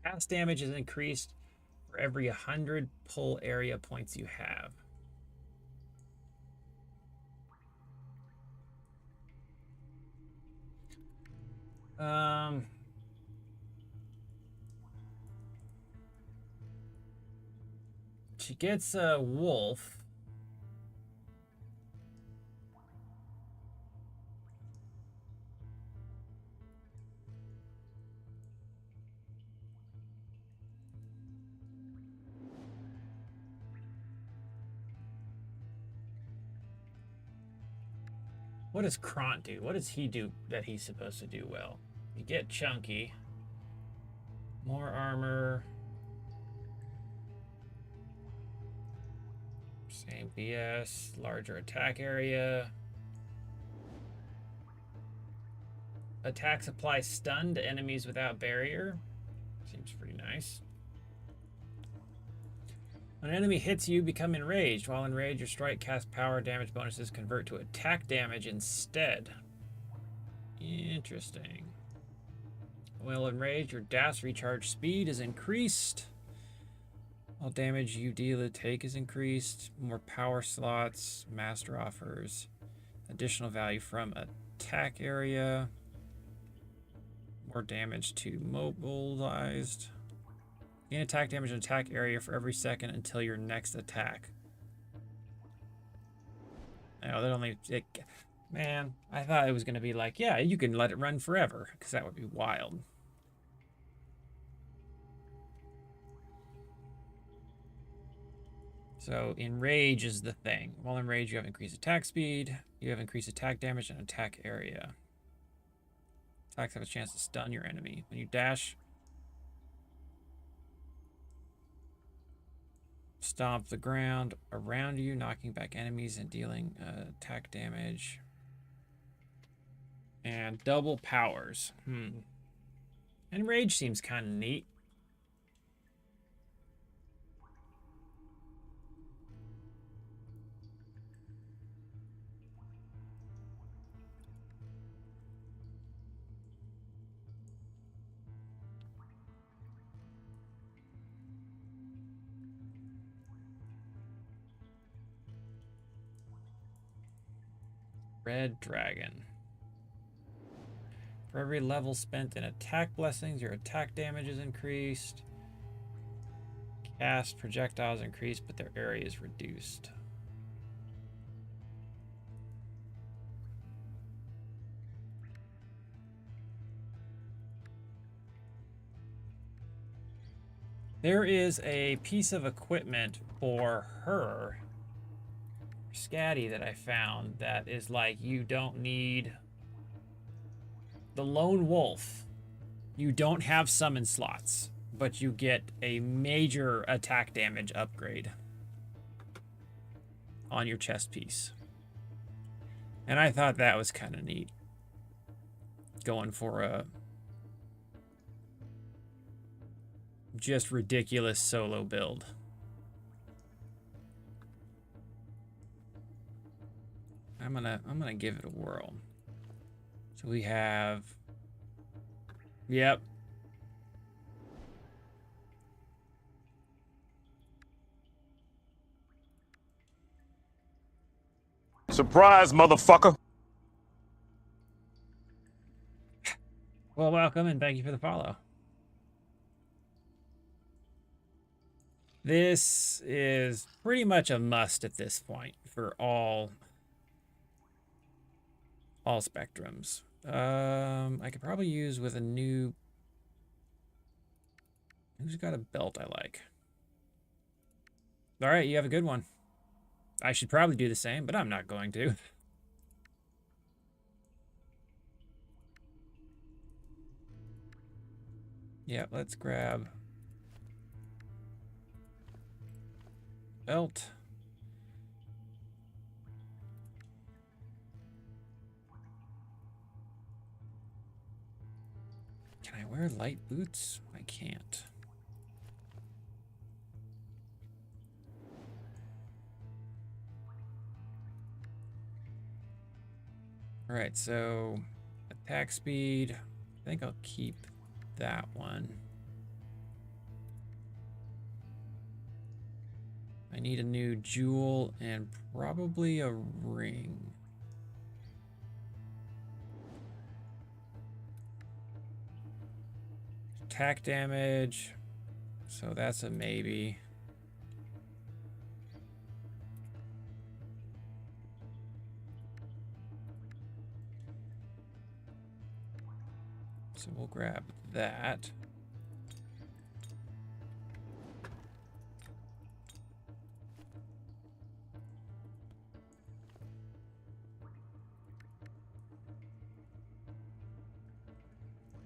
Cast damage is increased for every 100 pull area points you have. She gets a wolf. What does Kront do? What does he do that he's supposed to do well? You get chunky. More armor. Same BS. Larger attack area. Attacks apply stun to enemies without barrier. Seems pretty nice. When an enemy hits you, become enraged. While enraged, your strike, cast, power, damage bonuses convert to attack damage instead. Interesting. While enraged, your dash recharge speed is increased. All damage you deal or take is increased. More power slots. Master offers additional value from attack area. More damage to mobilized. Gain attack damage in attack area for every second until your next attack. No, that only... man, I thought it was going to be like, yeah, you can let it run forever, because that would be wild. So, enrage is the thing. While enraged, you have increased attack speed, you have increased attack damage and attack area. Attacks have a chance to stun your enemy. When you dash, stomp the ground around you, knocking back enemies and dealing attack damage. And double powers. And rage seems kind of neat. Red Dragon. For every level spent in attack blessings, your attack damage is increased. Cast projectiles increased, but their area is reduced. There is a piece of equipment for her, Scatty, that I found that is like, you don't need the Lone Wolf. You don't have summon slots, but you get a major attack damage upgrade on your chest piece. And I thought that was kind of neat. Going for a just ridiculous solo build. I'm gonna give it a whirl. So we have, yep. Surprise, motherfucker. Well, welcome and thank you for the follow. This is pretty much a must at this point for all spectrums. I could probably use with a new... Who's got a belt I like? All right, you have a good one. I should probably do the same, but I'm not going to. Yeah, let's grab belt. Can I wear light boots? I can't. All right, so attack speed. I think I'll keep that one. I need a new jewel and probably a ring. Attack damage, so that's a maybe. So we'll grab that.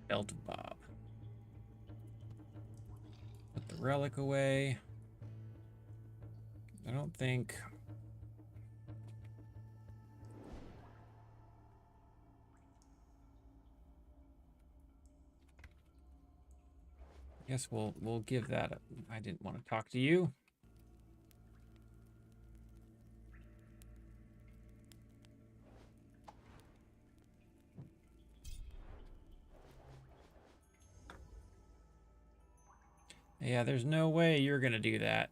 Belt Bob. Put the relic away. I don't think... I guess we'll give that a... I didn't want to talk to you. Yeah, there's no way you're gonna do that.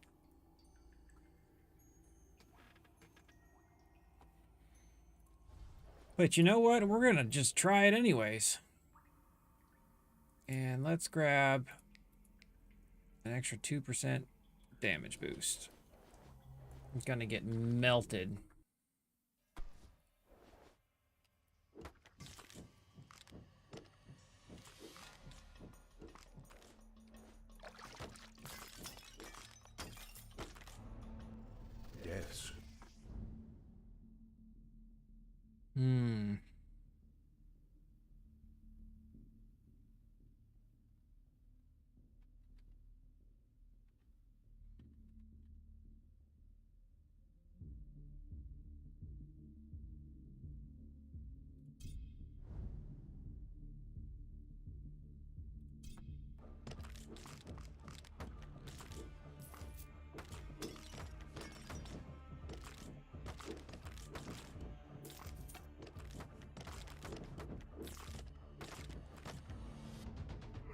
But you know what? We're gonna just try it anyways. And let's grab an extra 2% damage boost. It's gonna get melted. Yes.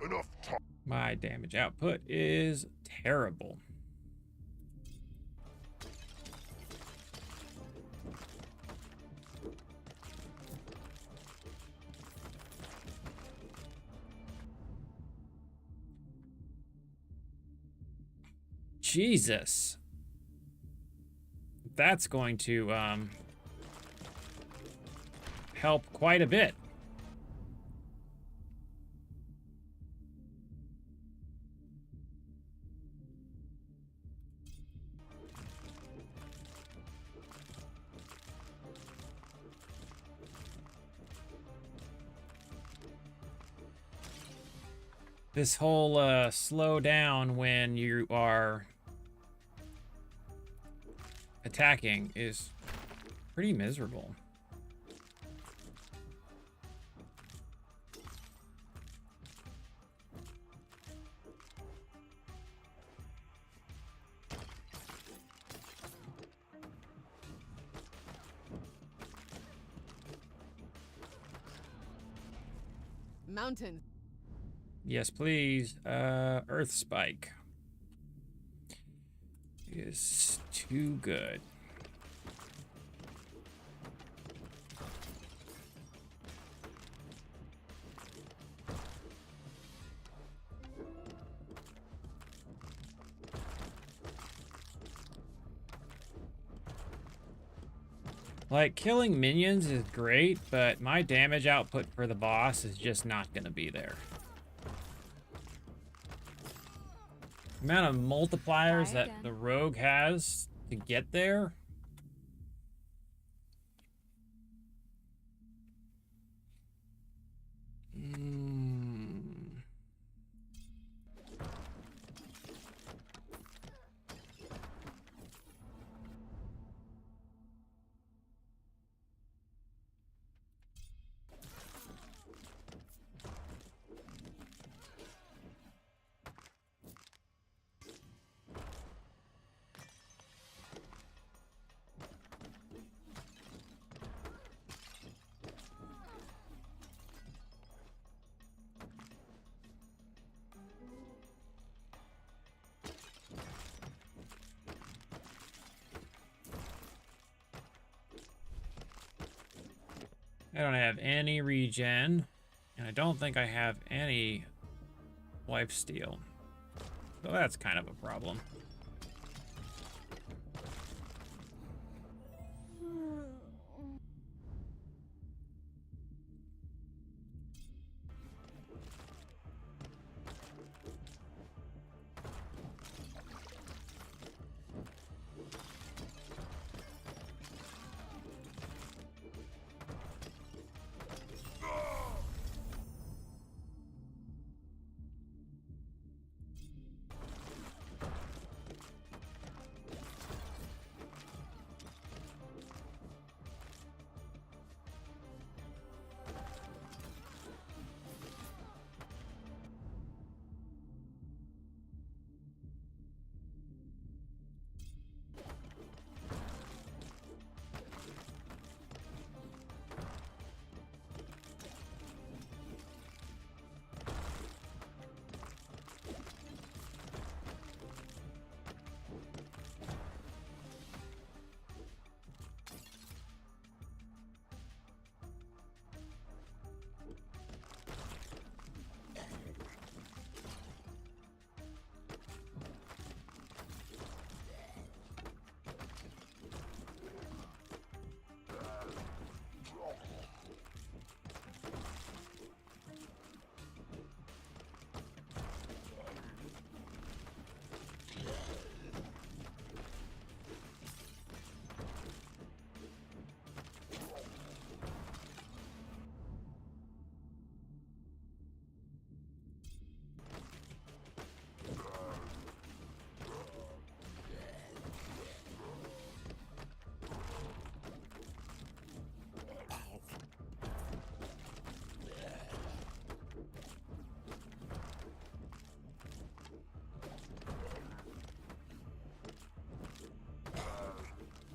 Enough talk. My damage output is terrible. Jesus. That's going to help quite a bit. This whole slow down when you are attacking is pretty miserable. Mountains. Yes, please. Earth Spike is too good. Like, killing minions is great, but my damage output for the boss is just not gonna be there. The amount of multipliers that the rogue has to get there. I don't have any regen, and I don't think I have any lifesteal. So that's kind of a problem.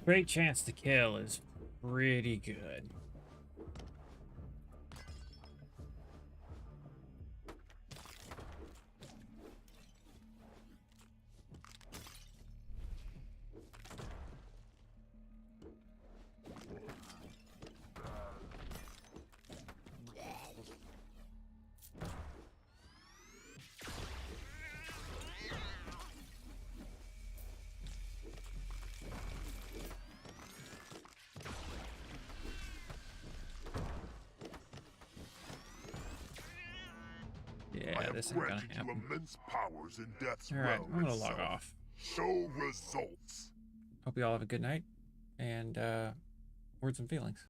Great chance to kill is pretty good. Yeah, I have this ain't gonna granted you happen. immense powers in Death's All right, realm I'm gonna log itself. off. Show results. Hope you all have a good night, and words and feelings.